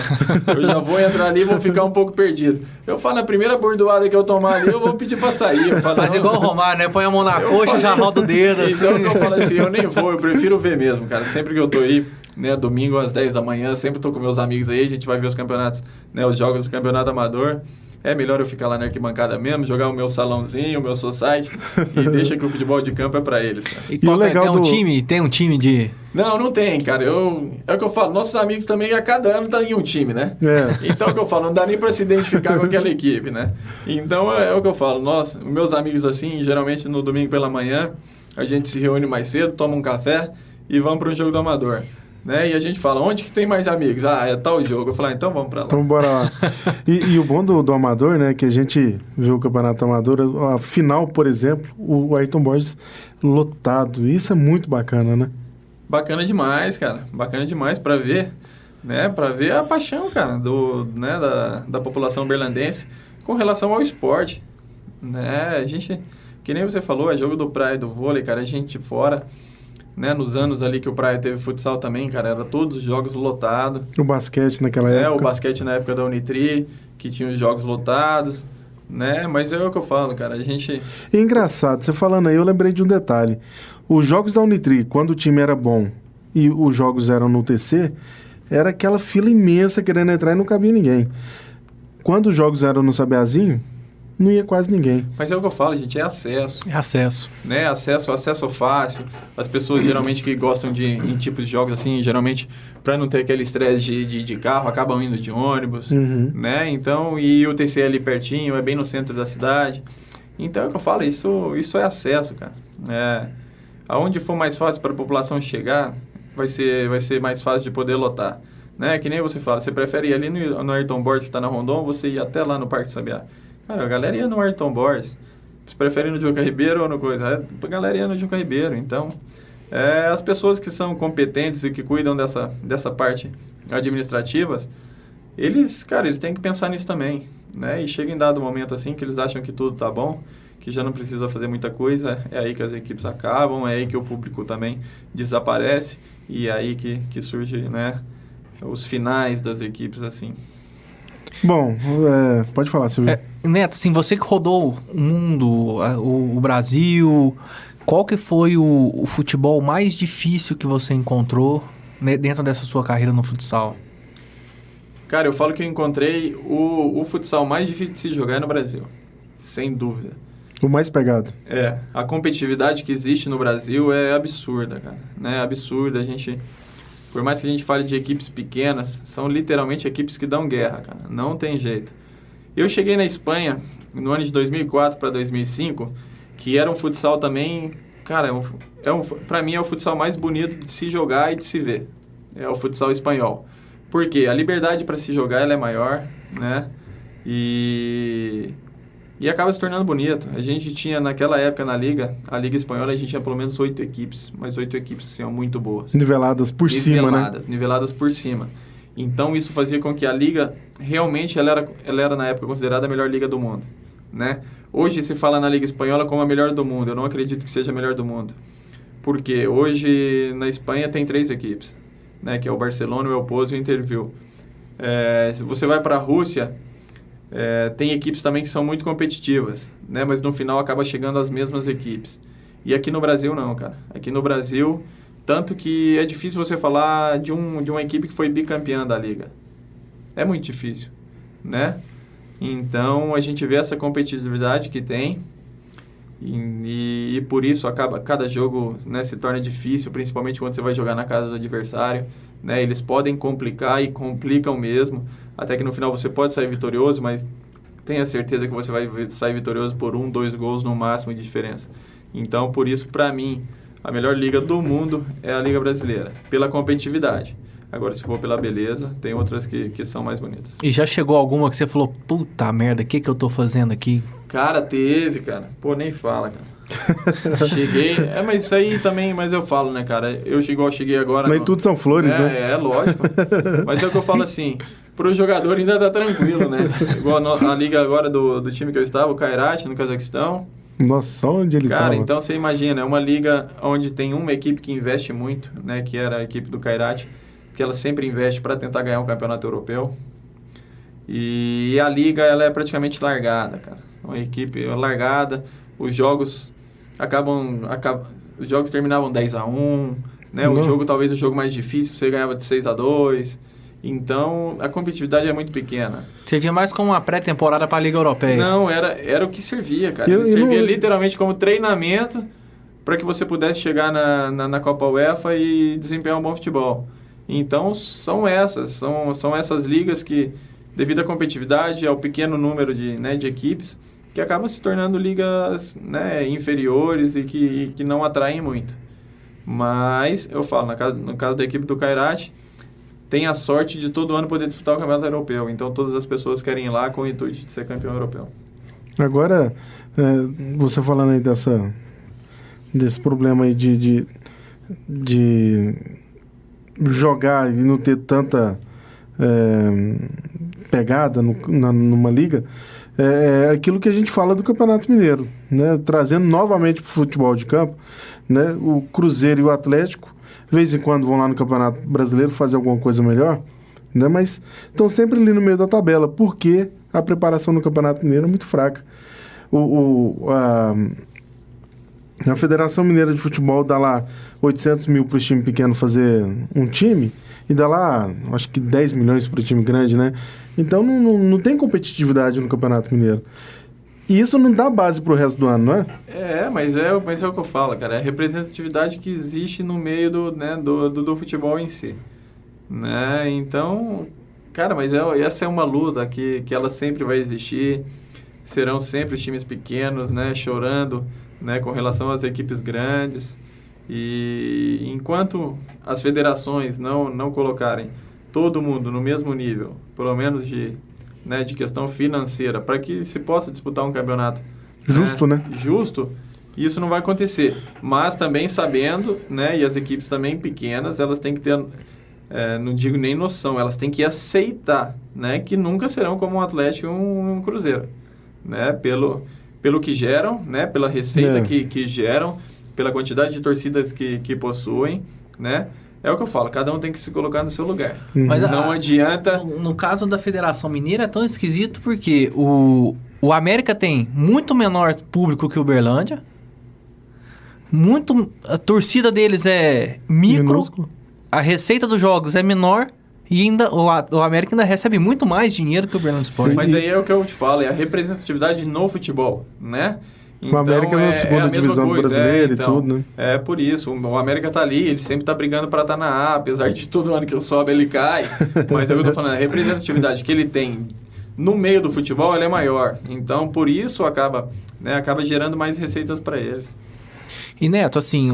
Eu já vou entrar ali e vou ficar um pouco perdido. Eu falo, na primeira bordoada que eu tomar ali, eu vou pedir pra sair. Faz igual o Romário, né? Põe a mão na coxa e já roda o dedo. Então eu falo assim, eu nem vou, eu prefiro ver mesmo, cara. Sempre que eu tô aí, né, domingo às 10 da manhã, sempre tô com meus amigos aí, a gente vai ver os campeonatos, né, os jogos do campeonato amador. É melhor eu ficar lá na arquibancada mesmo, jogar o meu salãozinho, o meu society, e deixa que o futebol de campo é pra eles, cara. E qual legal tem um time de... Não tem, cara. É o que eu falo, nossos amigos também a cada ano tá em um time, né? Então é o que eu falo, não dá nem pra se identificar com aquela equipe, né? Então é o que eu falo, meus amigos assim, geralmente no domingo pela manhã, a gente se reúne mais cedo, toma um café e vamos para um jogo do Amador. Né? E a gente fala, onde que tem mais amigos? É tal jogo. Eu falo, então vamos pra lá. Então bora lá. E o bom do Amador, né, que a gente vê o Campeonato Amador, a final, por exemplo, o Ayrton Borges lotado. Isso é muito bacana, né? Bacana demais, cara. Bacana demais pra ver, né? Pra ver a paixão, cara, da população berlandense com relação ao esporte. Né? A gente, que nem você falou, é jogo do praia e do vôlei, cara, a gente de fora... Né, nos anos ali que o Praia teve futsal também, cara, era todos os jogos lotados. O basquete naquela época. O basquete na época da Unitri, que tinha os jogos lotados, né? Mas é o que eu falo, cara, a gente... E engraçado, você falando aí, eu lembrei de um detalhe. Os jogos da Unitri, quando o time era bom e os jogos eram no TC, era aquela fila imensa querendo entrar e não cabia ninguém. Quando os jogos eram no Sabiazinho, não ia quase ninguém. Mas é o que eu falo, gente, é acesso. É acesso. Né? Acesso fácil. As pessoas geralmente que gostam em tipos de jogos assim, geralmente para não ter aquele estresse de carro, acabam indo de ônibus, né? Então, e o TC ali pertinho, é bem no centro da cidade. Então é o que eu falo, isso é acesso, cara. Aonde for mais fácil para a população chegar, vai ser mais fácil de poder lotar. Né? Que nem você fala, você prefere ir ali no Ayrton Borges que está na Rondon, você ir até lá no Parque Sabiá. Cara, a galera ia no Ayrton Borges. Você prefere ir no Juca Ribeiro ou no coisa? A galera ia no Juca Ribeiro. Então, as pessoas que são competentes e que cuidam dessa parte administrativas, eles têm que pensar nisso também. Né? E chega em dado momento assim que eles acham que tudo tá bom, que já não precisa fazer muita coisa, é aí que as equipes acabam, é aí que o público também desaparece e é aí que surge, né, os finais das equipes assim. Bom, pode falar, Silvio. Neto, assim, você que rodou o mundo, o Brasil, qual que foi o futebol mais difícil que você encontrou, né, dentro dessa sua carreira no futsal? Cara, eu falo que eu encontrei o futsal mais difícil de se jogar no Brasil, sem dúvida. O mais pegado. A competitividade que existe no Brasil é absurda, cara. Né? Absurda, a gente... por mais que a gente fale de equipes pequenas, são literalmente equipes que dão guerra, cara. Não tem jeito. Eu cheguei na Espanha no ano de 2004 para 2005, que era um futsal também, cara, para mim é o futsal mais bonito de se jogar e de se ver. É o futsal espanhol. Por quê? A liberdade para se jogar ela é maior, né? E acaba se tornando bonito. A gente tinha, naquela época, a Liga Espanhola, a gente tinha pelo menos 8 equipes, mas 8 equipes são muito boas. Niveladas por cima, né? Niveladas por cima. Então, isso fazia com que a Liga, realmente, ela era, na época, considerada a melhor Liga do mundo, né? Hoje, se fala na Liga Espanhola como a melhor do mundo. Eu não acredito que seja a melhor do mundo. Porque hoje, na Espanha, tem 3 equipes, né? Que é o Barcelona, o El Pozo e o Interville. Se você vai para a Rússia... tem equipes também que são muito competitivas, né? Mas no final acaba chegando as mesmas equipes. E aqui no Brasil não, cara. Aqui no Brasil, tanto que é difícil você falar de uma equipe que foi bicampeã da Liga. É muito difícil, né? Então, a gente vê essa competitividade que tem e por isso cada jogo, né, se torna difícil, principalmente quando você vai jogar na casa do adversário, né? Eles podem complicar e complicam mesmo, até que no final você pode sair vitorioso, mas tenha certeza que você vai sair vitorioso por 1, 2 gols no máximo de diferença. Então, por isso, para mim, a melhor liga do mundo é a Liga Brasileira, pela competitividade. Agora, se for pela beleza, tem outras que são mais bonitas. E já chegou alguma que você falou, puta merda, o que eu tô fazendo aqui? Cara, teve, cara. Pô, nem fala, cara. Cheguei... mas isso aí também... Mas eu falo, né, cara? Eu cheguei agora... Nem tudo são flores, né? É, lógico. Mas é o que eu falo assim... Pro jogador ainda tá tranquilo, né? Igual a liga agora do time que eu estava, o Kairat, no Cazaquistão. Nossa, onde ele tava? Cara, então você imagina, é uma liga onde tem uma equipe que investe muito, né? Que era a equipe do Kairat, que ela sempre investe para tentar ganhar um campeonato europeu. E a liga, ela é praticamente largada, cara. Uma equipe largada, os jogos os jogos terminavam 10-1, né? O jogo, talvez o jogo mais difícil, você ganhava de 6-2. Então, a competitividade é muito pequena. Servia mais como uma pré-temporada para a Liga Europeia. Não, era o que servia, cara. Ele servia literalmente como treinamento para que você pudesse chegar na Copa UEFA e desempenhar um bom futebol. Então, são essas ligas que, devido à competitividade, ao pequeno número de equipes, que acabam se tornando ligas, né, inferiores e que não atraem muito. Mas, eu falo, no caso da equipe do Kairat, tem a sorte de todo ano poder disputar o campeonato europeu. Então, todas as pessoas querem ir lá com o intuito de ser campeão europeu. Agora, você falando aí desse problema aí de jogar e não ter tanta pegada numa liga, é aquilo que a gente fala do Campeonato Mineiro, né? Trazendo novamente para o futebol de campo, né? O Cruzeiro e o Atlético, de vez em quando vão lá no Campeonato Brasileiro fazer alguma coisa melhor, né? Mas estão sempre ali no meio da tabela, porque a preparação no Campeonato Mineiro é muito fraca. A Federação Mineira de Futebol dá lá 800 mil para o time pequeno fazer um time e dá lá, acho que 10 milhões para o time grande, né? Então não tem competitividade no Campeonato Mineiro. E isso não dá base para o resto do ano, não é? Mas é o que eu falo, cara. É a representatividade que existe no meio do futebol em si. Né? Então, cara, mas essa é uma luta que ela sempre vai existir. Serão sempre os times pequenos, né, chorando, né, com relação às equipes grandes. E enquanto as federações não colocarem todo mundo no mesmo nível, pelo menos de questão financeira, para que se possa disputar um campeonato justo, né? Justo, isso não vai acontecer. Mas também sabendo, né, e as equipes também pequenas, elas têm que ter, não digo nem noção, elas têm que aceitar, né, que nunca serão como um Atlético e um Cruzeiro, né, pelo que geram, né, pela receita que geram, pela quantidade de torcidas que possuem, né? É o que eu falo, cada um tem que se colocar no seu lugar. Mas não adianta... No caso da Federação Mineira é tão esquisito porque o América tem muito menor público que o Uberlândia, a torcida deles é minúsculo, a receita dos jogos é menor e ainda o América ainda recebe muito mais dinheiro que o Uberlândia Sport. Mas aí é o que eu te falo, é a representatividade no futebol, né? O América na segunda divisão brasileira e tudo, né? É por isso, o América tá ali, ele sempre tá brigando para estar na A, apesar de todo ano que ele sobe, ele cai. Mas é o que eu tô falando, a representatividade que ele tem no meio do futebol, ela é maior. Então, por isso, acaba gerando mais receitas para eles. E Neto, assim,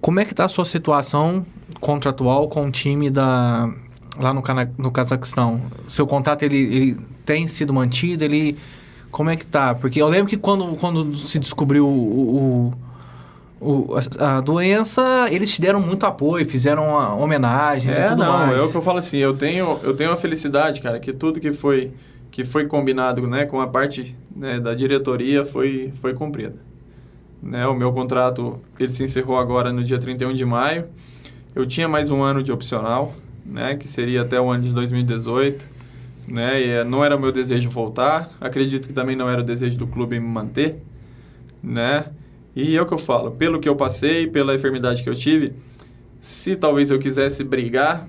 como é que tá a sua situação contratual com o time lá no Cazaquistão? Seu contrato, ele tem sido mantido, como é que tá? Porque eu lembro que quando se descobriu a doença, eles te deram muito apoio, fizeram homenagens e tudo mais. É o que eu falo assim, eu tenho a felicidade, cara, que tudo que foi combinado, né, com a parte, né, da diretoria foi cumprido. Né, o meu contrato, ele se encerrou agora no dia 31 de maio. Eu tinha mais um ano de opcional, né, que seria até o ano de 2018. Né, e não era o meu desejo voltar, acredito que também não era o desejo do clube me manter, né, e é o que eu falo, pelo que eu passei, pela enfermidade que eu tive, se talvez eu quisesse brigar,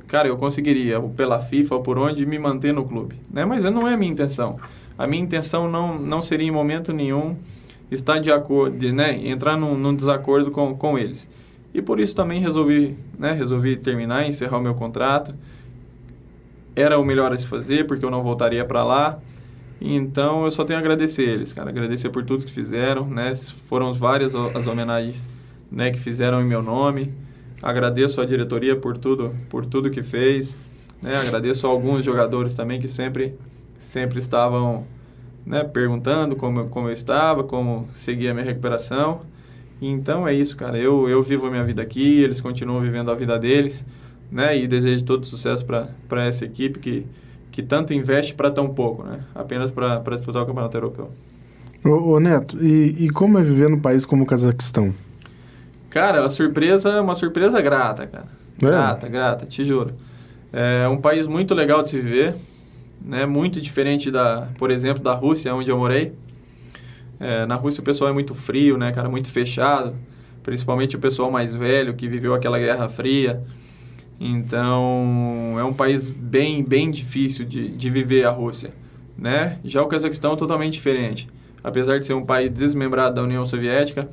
cara, eu conseguiria, ou pela FIFA, ou por onde, me manter no clube, né, mas não é a minha intenção. A minha intenção não seria em momento nenhum estar de acordo, né, entrar num desacordo com eles, e por isso também resolvi terminar, encerrar o meu contrato. Era o melhor a se fazer, porque eu não voltaria para lá. Então, eu só tenho a agradecer eles, cara. Agradecer por tudo que fizeram, né? Foram várias as homenagens, né, que fizeram em meu nome. Agradeço a diretoria por tudo que fez. Né? Agradeço a alguns jogadores também que sempre estavam, né, perguntando como eu estava, como seguia a minha recuperação. Então, é isso, cara. Eu vivo a minha vida aqui, eles continuam vivendo a vida deles. Né, e desejo todo sucesso para essa equipe que tanto investe para tão pouco, né, apenas para disputar o Campeonato Europeu. Ô Neto, e como é viver num país como o Cazaquistão? Cara, uma surpresa grata, cara. Grata, te juro. É um país muito legal de se viver, né, muito diferente, por exemplo, da Rússia, onde eu morei. Na Rússia o pessoal é muito frio, né, cara, muito fechado, principalmente o pessoal mais velho que viveu aquela Guerra Fria. Então, é um país bem, bem difícil de viver a Rússia, né? Já o Cazaquistão é totalmente diferente. Apesar de ser um país desmembrado da União Soviética,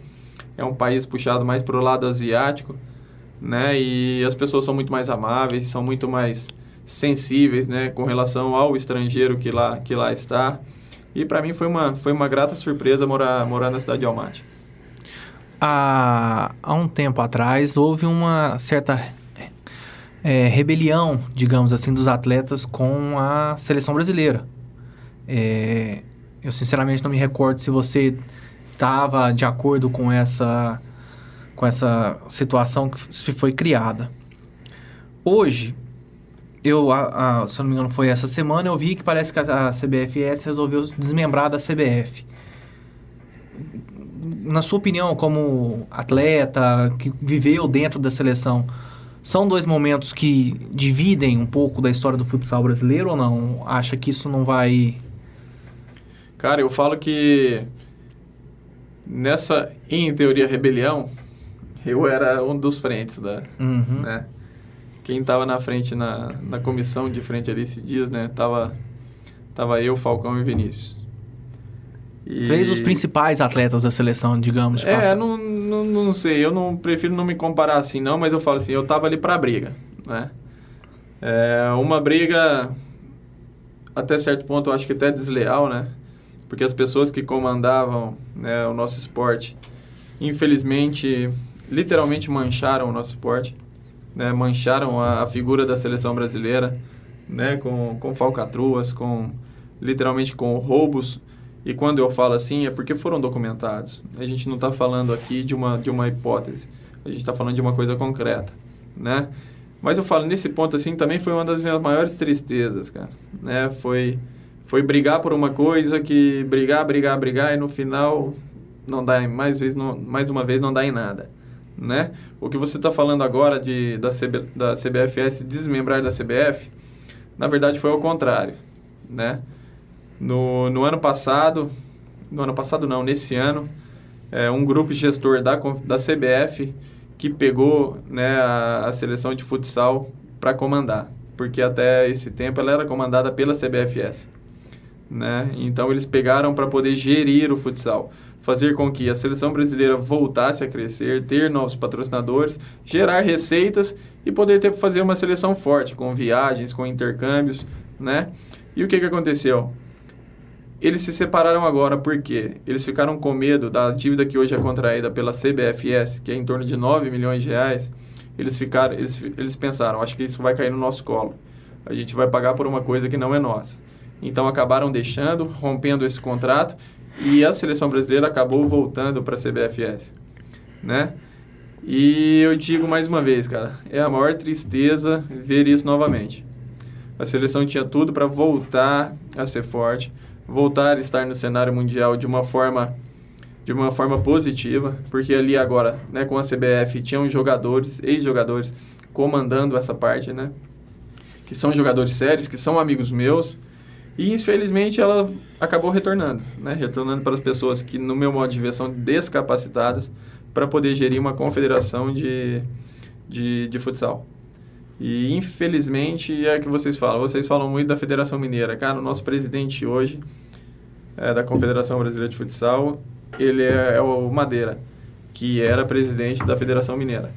é um país puxado mais para o lado asiático, né? E as pessoas são muito mais amáveis, são muito mais sensíveis, né, com relação ao estrangeiro que lá está. E para mim foi uma grata surpresa morar na cidade de Almaty. Há um tempo atrás, houve uma certa rebelião, digamos assim, dos atletas com a seleção brasileira. Eu sinceramente não me recordo se você estava de acordo com essa situação que foi criada. Hoje, se eu não me engano foi essa semana, eu vi que parece que a CBFS resolveu desmembrar da CBF. Na sua opinião, como atleta que viveu dentro da seleção, são dois momentos que dividem um pouco da história do futsal brasileiro ou não? Acha que isso não vai... Cara, eu falo que nessa, em teoria, rebelião, eu era um dos frentes, né? Quem estava na frente, na comissão de frente ali esses dias, né? Tava eu, Falcão e Vinícius. Três dos principais atletas da seleção, digamos. Não sei, eu prefiro não me comparar assim não, mas eu falo assim, eu tava ali pra briga, né? Uma briga, até certo ponto, eu acho que até desleal, né? Porque as pessoas que comandavam, né, o nosso esporte, infelizmente, literalmente mancharam o nosso esporte, né? Mancharam a figura da seleção brasileira, né? Com falcatruas, literalmente com roubos. E quando eu falo assim, é porque foram documentados. A gente não está falando aqui de uma hipótese. A gente está falando de uma coisa concreta, né? Mas eu falo, nesse ponto, assim, também foi uma das minhas maiores tristezas, cara. Né? Foi brigar por uma coisa que... Brigar, e no final, não dá, mais uma vez, não dá em nada, né? O que você está falando agora da CBFS desmembrar da CBF, na verdade, foi ao contrário, né? No ano passado... nesse ano, um grupo gestor da CBF que pegou, né, a seleção de futsal para comandar, porque até esse tempo ela era comandada pela CBFS, né? Então eles pegaram para poder gerir o futsal, fazer com que a seleção brasileira voltasse a crescer, ter novos patrocinadores, gerar receitas e poder fazer uma seleção forte, com viagens, com intercâmbios, né? E o que aconteceu? Eles se separaram agora porque eles ficaram com medo da dívida que hoje é contraída pela CBFS, que é em torno de 9 milhões de reais. Eles pensaram, acho que isso vai cair no nosso colo. A gente vai pagar por uma coisa que não é nossa. Então acabaram rompendo esse contrato, e a seleção brasileira acabou voltando para a CBFS, né? E eu digo mais uma vez, cara, é a maior tristeza ver isso novamente. A seleção tinha tudo para voltar a ser forte, voltar a estar no cenário mundial de uma forma positiva, porque ali agora, né, com a CBF, tinham jogadores, ex-jogadores, comandando essa parte, né? Que são jogadores sérios, que são amigos meus. E, infelizmente, ela acabou retornando, né? Retornando para as pessoas que, no meu modo de ver, são descapacitadas para poder gerir uma confederação de futsal. E, infelizmente, é o que vocês falam. Vocês falam muito da Federação Mineira. Cara, o nosso presidente hoje, da Confederação Brasileira de Futsal, ele é o Madeira, que era presidente da Federação Mineira.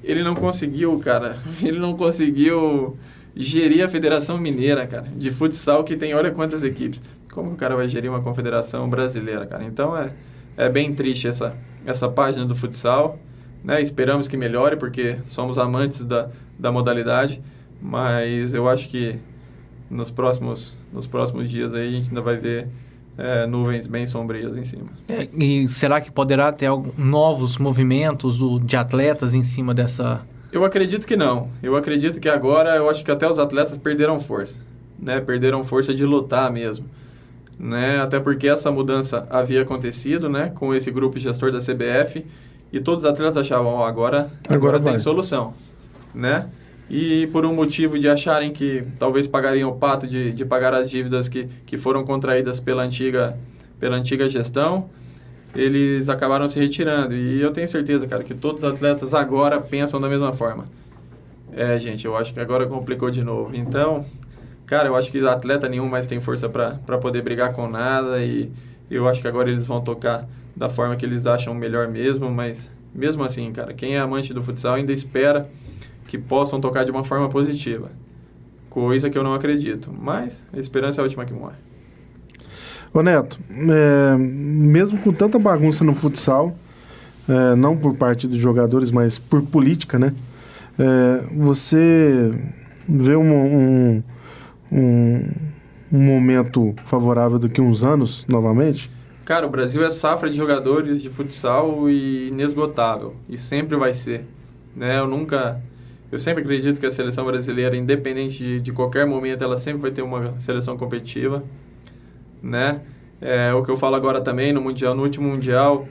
Ele não conseguiu, cara, gerir a Federação Mineira, cara, de futsal, que tem olha quantas equipes. Como o cara vai gerir uma confederação brasileira, cara? Então é bem triste essa página do futsal, né? Esperamos que melhore, porque somos amantes da modalidade, mas eu acho que nos próximos dias aí a gente ainda vai ver nuvens bem sombrias em cima. E será que poderá ter novos movimentos de atletas em cima dessa... Eu acredito que não. Eu acredito que agora, eu acho que até os atletas perderam força, né? Perderam força de lutar mesmo, né? Até porque essa mudança havia acontecido, né? Com esse grupo gestor da CBF, e todos os atletas achavam, agora tem solução, né? E por um motivo de acharem que talvez pagariam o pato de pagar as dívidas que foram contraídas pela antiga gestão, eles acabaram se retirando. E eu tenho certeza, cara, que todos os atletas agora pensam da mesma forma. Gente, eu acho que agora complicou de novo. Então, cara, eu acho que atleta nenhum mais tem força para poder brigar com nada, e eu acho que agora eles vão tocar da forma que eles acham melhor mesmo, mas mesmo assim, cara, quem é amante do futsal ainda espera que possam tocar de uma forma positiva. Coisa que eu não acredito, mas a esperança é a última que morre. Ô Neto, mesmo com tanta bagunça no futsal, não por parte dos jogadores, mas por política, né? Você vê um momento favorável daqui a uns anos, novamente? Cara, o Brasil é safra de jogadores de futsal e inesgotável, e sempre vai ser, né? Eu sempre acredito que a seleção brasileira, independente de qualquer momento, ela sempre vai ter uma seleção competitiva, né? O que eu falo agora também, no último Mundial,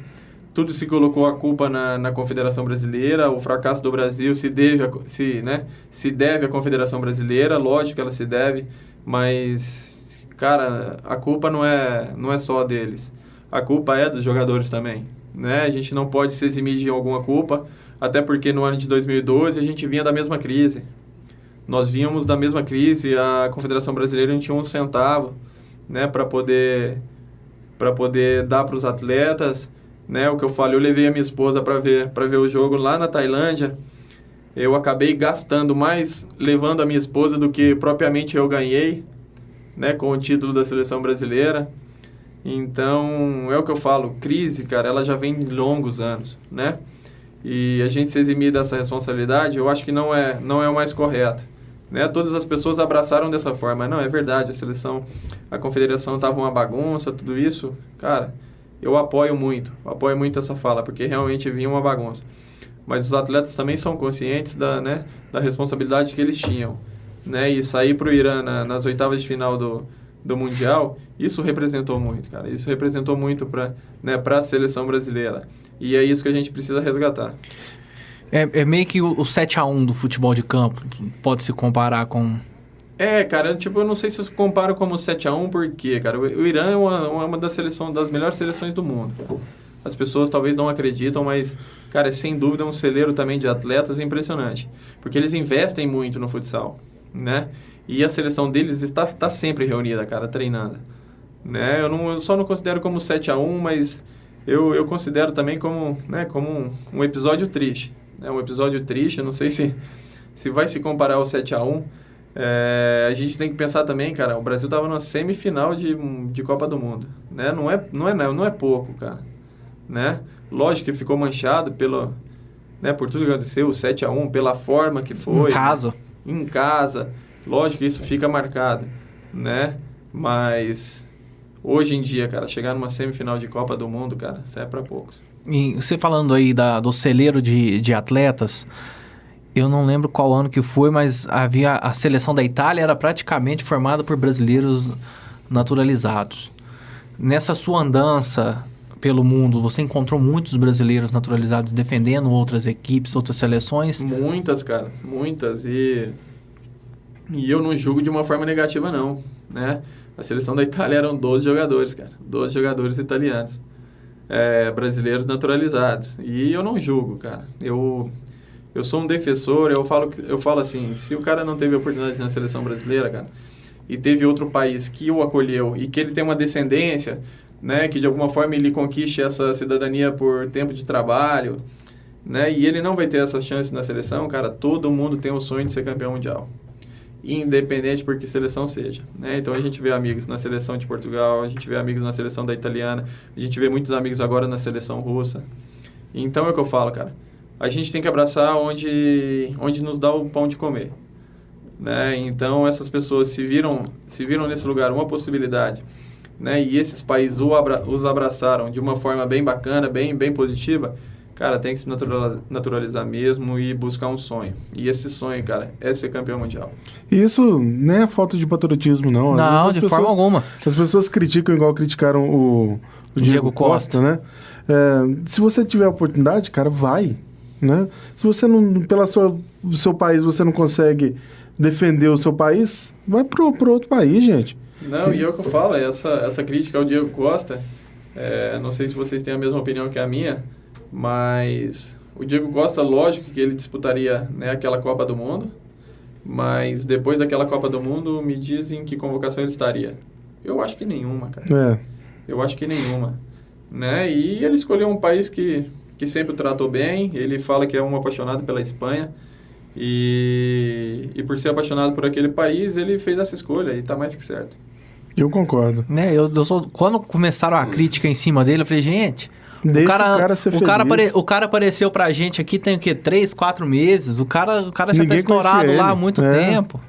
tudo se colocou a culpa na Confederação Brasileira. O fracasso do Brasil se deve à Confederação Brasileira, lógico que ela se deve, mas, cara, a culpa não é só deles. A culpa é dos jogadores também, né? A gente não pode se eximir de alguma culpa, até porque no ano de 2012 a gente vinha da mesma crise. Nós vínhamos da mesma crise, a Confederação Brasileira não tinha um centavo, né, para poder dar para os atletas, né? O que eu falo, eu levei a minha esposa para ver o jogo lá na Tailândia. Eu acabei gastando mais levando a minha esposa do que propriamente eu ganhei, né, com o título da seleção brasileira. Então, é o que eu falo, crise, cara, ela já vem de longos anos, né? E a gente se eximir dessa responsabilidade, eu acho que não é o mais correto, né? Todas as pessoas abraçaram dessa forma. Não, é verdade, a confederação estava uma bagunça, tudo isso. Cara, eu apoio muito essa fala, porque realmente vinha uma bagunça. Mas os atletas também são conscientes da responsabilidade que eles tinham, né? E sair para o Irã nas oitavas de final do Mundial, isso representou muito, cara. Isso representou muito para a seleção brasileira. E é isso que a gente precisa resgatar. É meio que o 7-1 do futebol de campo, pode se comparar com... Cara, eu não sei se eu comparo como 7-1, porque, cara, o Irã é uma das melhores seleções do mundo. As pessoas talvez não acreditam, mas, cara, sem dúvida é um celeiro também de atletas impressionante. Porque eles investem muito no futsal, né? E a seleção deles está sempre reunida, cara, treinando, né? Eu só não considero como 7-1, mas eu considero também como, né, como um episódio triste, né? Um episódio triste, eu não sei se vai se comparar ao 7-1. A gente tem que pensar também, cara, o Brasil estava na semifinal de Copa do Mundo, né? Não é pouco, cara, né? Lógico que ficou manchado né, por tudo que aconteceu, o 7-1, pela forma que foi. Em casa. Lógico que isso fica marcado, né? Mas hoje em dia, cara, chegar numa semifinal de Copa do Mundo, cara, isso é para poucos. E você falando aí do celeiro de atletas, eu não lembro qual ano que foi, mas havia a seleção da Itália era praticamente formada por brasileiros naturalizados. Nessa sua andança pelo mundo, você encontrou muitos brasileiros naturalizados defendendo outras equipes, outras seleções? Muitas, cara, muitas. E eu não julgo de uma forma negativa, não, né? A seleção da Itália eram 12 jogadores, cara. 12 jogadores italianos, brasileiros naturalizados. E eu não julgo, cara. Eu sou um defensor, eu falo assim, se o cara não teve oportunidade na seleção brasileira, cara, e teve outro país que o acolheu e que ele tem uma descendência, né, que de alguma forma ele conquiste essa cidadania por tempo de trabalho, né, e ele não vai ter essa chance na seleção, cara, todo mundo tem o sonho de ser campeão mundial, independente por que seleção seja, né? Então a gente vê amigos na seleção de Portugal, a gente vê amigos na seleção da italiana, a gente vê muitos amigos agora na seleção russa. Então é o que eu falo, cara, a gente tem que abraçar onde nos dá o pão de comer, né? Então essas pessoas se viram nesse lugar uma possibilidade, né? E esses países os abraçaram de uma forma bem bacana, bem positiva. Cara, tem que se naturalizar mesmo e buscar um sonho. E esse sonho, cara, é ser campeão mundial. E isso não é falta de patriotismo, não. Não, de forma alguma. As pessoas criticam igual criticaram o Diego Costa, né? Se você tiver a oportunidade, cara, vai, né? Se você não, do seu país, você não consegue defender o seu país, vai pro outro país, gente. Não, e é o que eu falo, essa crítica ao Diego Costa, não sei se vocês têm a mesma opinião que a minha, mas o Diego Costa, lógico que ele disputaria, né, aquela Copa do Mundo, mas depois daquela Copa do Mundo me dizem que convocação ele estaria. Eu acho que nenhuma, cara. Eu acho que nenhuma, né? E ele escolheu um país que sempre o tratou bem, ele fala que é um apaixonado pela Espanha, e por ser apaixonado por aquele país, ele fez essa escolha e tá mais que certo. Eu concordo. Né, quando começaram a crítica em cima dele, eu falei, gente... Deixa o cara ser feliz. O cara apareceu pra gente aqui tem o quê? 3, 4 meses. O cara já tá estourado lá há muito tempo.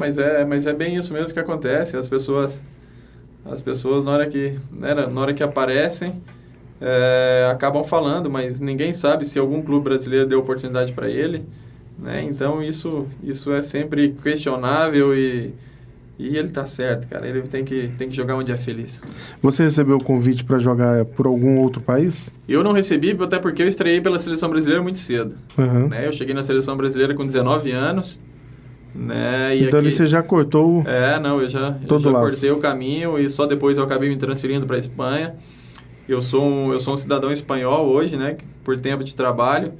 Mas é bem isso mesmo que acontece. As pessoas na hora que aparecem, acabam falando, mas ninguém sabe se algum clube brasileiro deu oportunidade para ele, né? Então isso é sempre questionável e ele tá certo, cara. Ele tem que jogar onde é feliz. Você recebeu o convite para jogar por algum outro país? Eu não recebi, até porque eu estreiei pela seleção brasileira muito cedo. Né? Eu cheguei na seleção brasileira com 19 anos. Né? E então aqui, você já cortou eu já cortei o caminho e só depois eu acabei me transferindo para a Espanha. Eu sou um cidadão espanhol hoje, né? Por tempo de trabalho,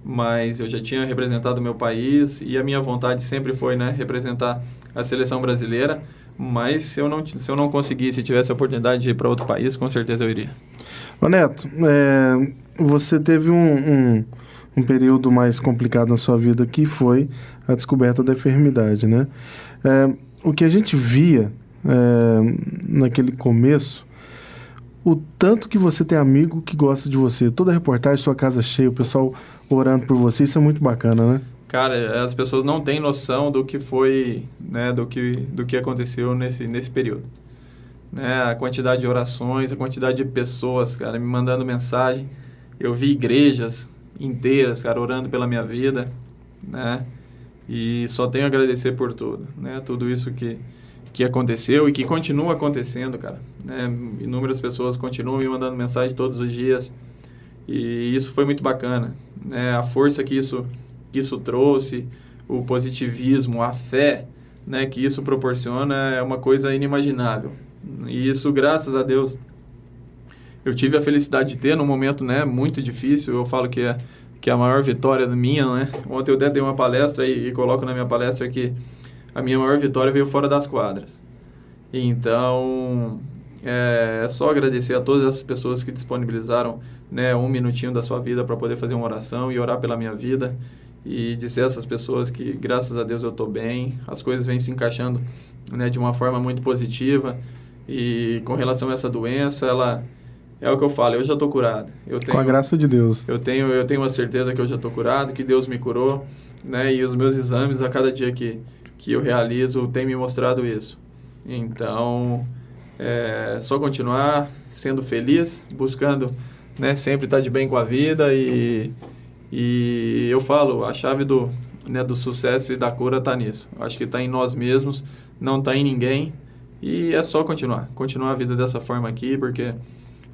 mas eu já tinha representado o meu país e a minha vontade sempre foi, né, representar a seleção brasileira, mas se eu não conseguisse, tivesse a oportunidade de ir para outro país, com certeza eu iria. Ô Neto, você teve um período mais complicado na sua vida, que foi a descoberta da enfermidade, né? O que a gente via naquele começo, o tanto que você tem amigo que gosta de você, toda a reportagem, sua casa cheia, o pessoal orando por você, isso é muito bacana, né? Cara, as pessoas não têm noção do que foi, né, do que aconteceu nesse período. Né? A quantidade de orações, a quantidade de pessoas, cara, me mandando mensagem. Eu vi igrejas inteiras, cara, orando pela minha vida, né? E só tenho a agradecer por tudo, né? Tudo isso que aconteceu e que continua acontecendo, cara. Né? Inúmeras pessoas continuam me mandando mensagem todos os dias. E isso foi muito bacana, né? A força que isso trouxe, o positivismo, a fé, né, que isso proporciona é uma coisa inimaginável. E isso, graças a Deus, eu tive a felicidade de ter num momento, né, muito difícil. Eu falo que que a maior vitória minha, né? Ontem eu até dei uma palestra e coloco na minha palestra que a minha maior vitória veio fora das quadras. Então, é só agradecer a todas essas pessoas que disponibilizaram, né, um minutinho da sua vida para poder fazer uma oração e orar pela minha vida. E dizer a essas pessoas que, graças a Deus, eu estou bem, as coisas vêm se encaixando, né, de uma forma muito positiva. E com relação a essa doença, ela é o que eu falo, eu já estou curado. Com a graça de Deus. Eu tenho uma certeza que eu já estou curado, que Deus me curou, né, e os meus exames, a cada dia que eu realizo, tem me mostrado isso. Então, é só continuar sendo feliz, buscando, né, sempre estar de bem com a vida e eu falo, a chave do sucesso e da cura está nisso. Acho que está em nós mesmos, não está em ninguém. E é só continuar a vida dessa forma aqui, porque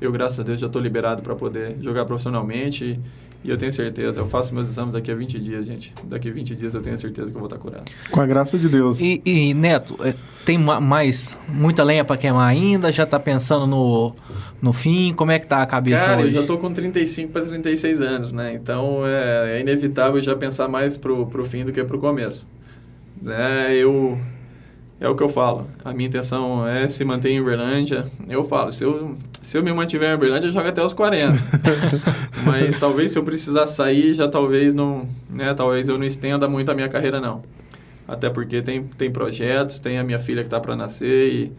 eu, graças a Deus, já estou liberado para poder jogar profissionalmente. E eu tenho certeza, eu faço meus exames daqui a 20 dias, gente. Daqui a 20 dias eu tenho certeza que eu vou estar curado. Com a graça de Deus. E Neto, tem muita lenha para queimar ainda? Já está pensando no fim? Como é que tá a cabeça Cara, hoje? eu já estou com 35 para 36 anos, né? Então é inevitável já pensar mais pro fim do que pro começo. Né? É o que eu falo. A minha intenção é se manter em Uberlândia. Eu falo, se eu me mantiver em Uberlândia, eu jogo até os 40. Mas talvez se eu precisar sair, já talvez não, né? Talvez eu não estenda muito a minha carreira, não. Até porque tem projetos, tem a minha filha que está para nascer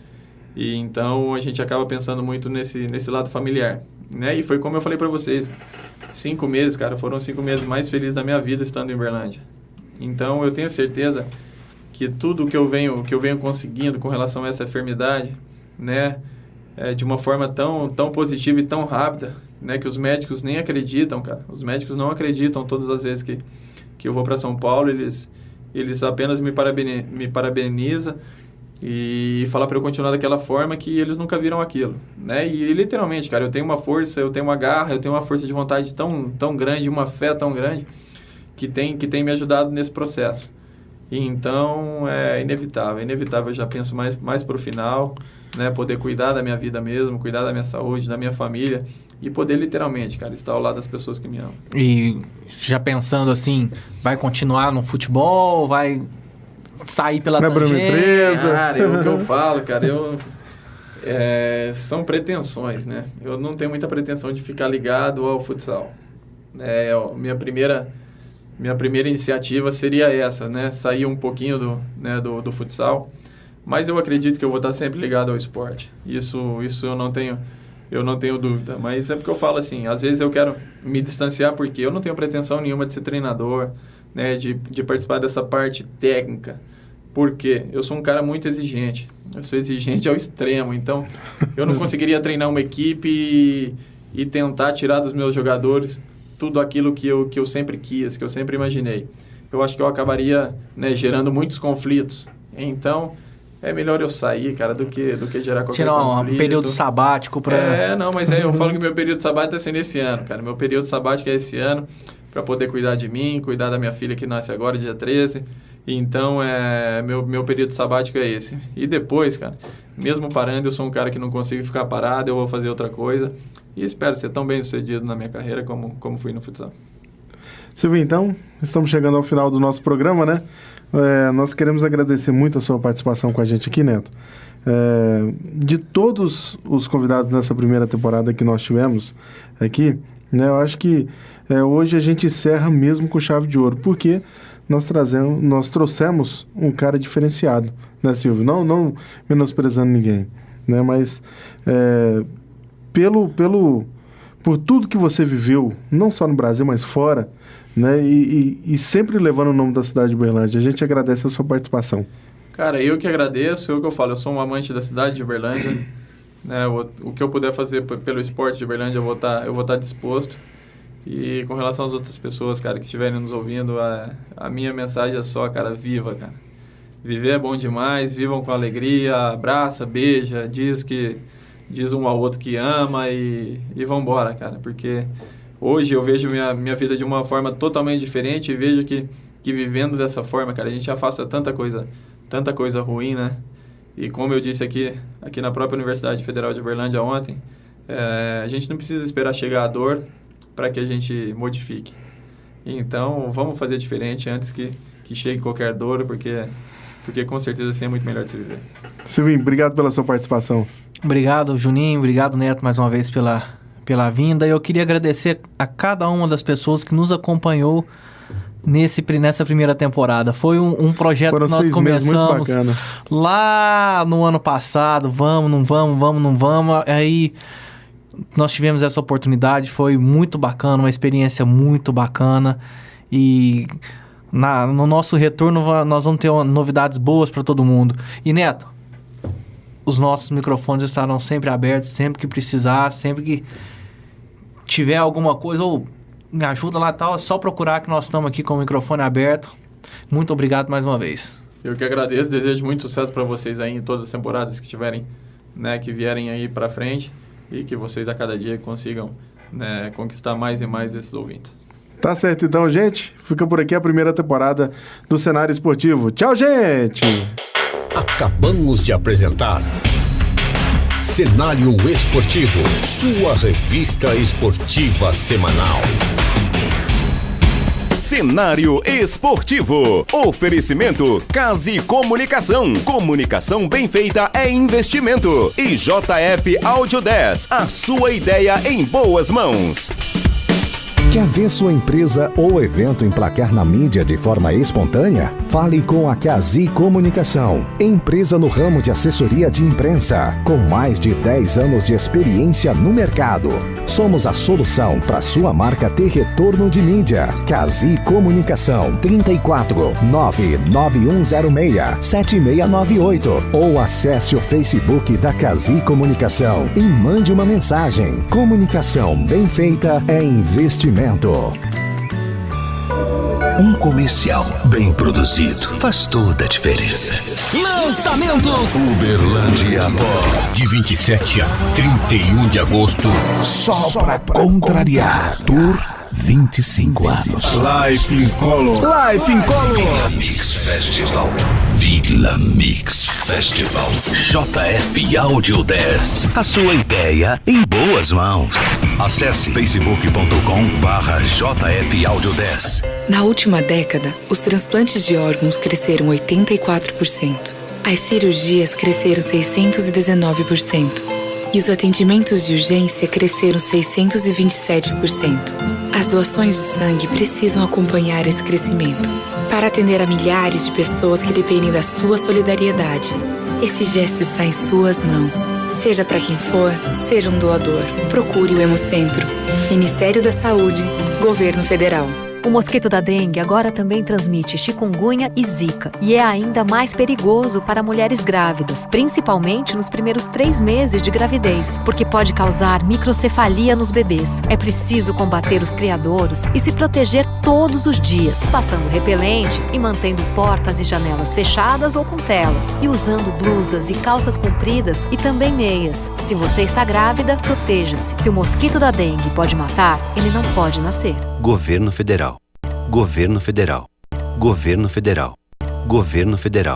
e então a gente acaba pensando muito nesse lado familiar, né? E foi como eu falei para vocês, 5 meses, cara, foram 5 meses mais felizes da minha vida estando em Uberlândia. Então eu tenho certeza que tudo que eu venho conseguindo com relação a essa enfermidade, né, de uma forma tão positiva e tão rápida, né, que os médicos nem acreditam, cara. Os médicos não acreditam todas as vezes que eu vou para São Paulo, eles apenas me parabenizam e falam para eu continuar daquela forma que eles nunca viram aquilo, né? E literalmente, cara, eu tenho uma força, eu tenho uma garra, eu tenho uma força de vontade tão grande, uma fé tão grande que tem me ajudado nesse processo. Então, é inevitável, eu já penso mais para o final, né, poder cuidar da minha vida mesmo, cuidar da minha saúde, da minha família e poder literalmente, cara, estar ao lado das pessoas que me amam. E já pensando assim, vai continuar no futebol, vai sair pela tangente? Cara, é o que eu falo, cara, são pretensões, né? Eu não tenho muita pretensão de ficar ligado ao futsal. Minha primeira iniciativa seria essa, né? Sair um pouquinho do futsal, mas eu acredito que eu vou estar sempre ligado ao esporte. Isso eu não tenho dúvida. Mas é porque eu falo assim, às vezes eu quero me distanciar porque eu não tenho pretensão nenhuma de ser treinador, né? De participar dessa parte técnica. Porque eu sou um cara muito exigente. Eu sou exigente ao extremo. Então, eu não conseguiria treinar uma equipe e tentar tirar dos meus jogadores tudo aquilo que eu sempre quis, que eu sempre imaginei. Eu acho que eu acabaria, né, gerando muitos conflitos. Então, é melhor eu sair, cara, do que gerar qualquer conflito. Tirar um período sabático para... Mas eu falo que meu período sabático está sendo esse ano, cara. Meu período sabático é esse ano, para poder cuidar de mim, cuidar da minha filha que nasce agora, dia 13. Então, meu período sabático é esse. E depois, cara, mesmo parando, eu sou um cara que não consigo ficar parado, eu vou fazer outra coisa. E espero ser tão bem sucedido na minha carreira como fui no futsal. Silvio, então, estamos chegando ao final do nosso programa, né? Nós queremos agradecer muito a sua participação com a gente aqui, Neto. De todos os convidados nessa primeira temporada que nós tivemos aqui, né, eu acho que hoje a gente encerra mesmo com chave de ouro, porque nós trouxemos um cara diferenciado, né, Silvio? Não menosprezando ninguém, né? Mas por tudo que você viveu, não só no Brasil, mas fora, né? E sempre levando o nome da cidade de Uberlândia. A gente agradece a sua participação. Cara, eu que agradeço, eu falo, eu sou um amante da cidade de Uberlândia, né? O que eu puder fazer pelo esporte de Uberlândia, eu vou estar disposto. E com relação às outras pessoas, cara, que estiverem nos ouvindo, a minha mensagem é só, cara, viva, cara. Viver é bom demais, vivam com alegria, abraça, beija, diz um ao outro que ama e vambora, cara. Porque hoje eu vejo minha vida de uma forma totalmente diferente e vejo que vivendo dessa forma, cara, a gente afasta tanta coisa ruim, né? E como eu disse aqui na própria Universidade Federal de Uberlândia ontem, a gente não precisa esperar chegar a dor para que a gente modifique. Então, vamos fazer diferente antes que chegue qualquer dor, porque com certeza assim é muito melhor de se viver. Silvinho, obrigado pela sua participação. Obrigado, Juninho. Obrigado, Neto, mais uma vez pela vinda. Eu queria agradecer a cada uma das pessoas que nos acompanhou nessa primeira temporada. Foi um projeto Foram que nós 6 meses muito começamos bacana. lá no ano passado. Vamos, não vamos. Aí nós tivemos essa oportunidade. Foi muito bacana, uma experiência muito bacana. E no nosso retorno nós vamos ter novidades boas para todo mundo. E Neto, os nossos microfones estarão sempre abertos, sempre que precisar, sempre que tiver alguma coisa, ou me ajuda lá e tal, é só procurar que nós estamos aqui com o microfone aberto. Muito obrigado mais uma vez. Eu que agradeço, desejo muito sucesso para vocês aí em todas as temporadas que tiverem, né, que vierem aí para frente e que vocês a cada dia consigam, né, conquistar mais e mais esses ouvintes. Tá certo então, gente. Fica por aqui a primeira temporada do Cenário Esportivo. Tchau, gente! Acabamos de apresentar Cenário Esportivo, sua revista esportiva semanal. Cenário Esportivo. Oferecimento Case Comunicação. Comunicação bem feita é investimento. E JF Audio 10. A sua ideia em boas mãos. Quer ver sua empresa ou evento emplacar na mídia de forma espontânea? Fale com a Case Comunicação, empresa no ramo de assessoria de imprensa, com mais de 10 anos de experiência no mercado. Somos a solução para sua marca ter retorno de mídia. Case Comunicação, 34 99106 7698 ou acesse o Facebook da Case Comunicação e mande uma mensagem. Comunicação bem feita é investimento. Um comercial bem produzido faz toda a diferença. Lançamento Uberlândia Pó, de 27 a 31 de agosto. Só pra contrariar. Tour 25 anos. Life in Color. Life in Color. Vila Mix Festival. Vila Mix Festival. JF Audio 10. A sua ideia em boas mãos. Acesse facebook.com/JF Audio 10. Na última década, os transplantes de órgãos cresceram 84%. As cirurgias cresceram 619%. E os atendimentos de urgência cresceram 627%. As doações de sangue precisam acompanhar esse crescimento para atender a milhares de pessoas que dependem da sua solidariedade. Esse gesto está em suas mãos. Seja para quem for, seja um doador. Procure o Hemocentro. Ministério da Saúde, Governo Federal. O mosquito da dengue agora também transmite chikungunya e zika e é ainda mais perigoso para mulheres grávidas, principalmente nos primeiros 3 meses de gravidez, porque pode causar microcefalia nos bebês. É preciso combater os criadouros e se proteger todos os dias, passando repelente e mantendo portas e janelas fechadas ou com telas, e usando blusas e calças compridas e também meias. Se você está grávida, proteja-se. Se o mosquito da dengue pode matar, ele não pode nascer. Governo Federal. Governo Federal. Governo Federal. Governo Federal.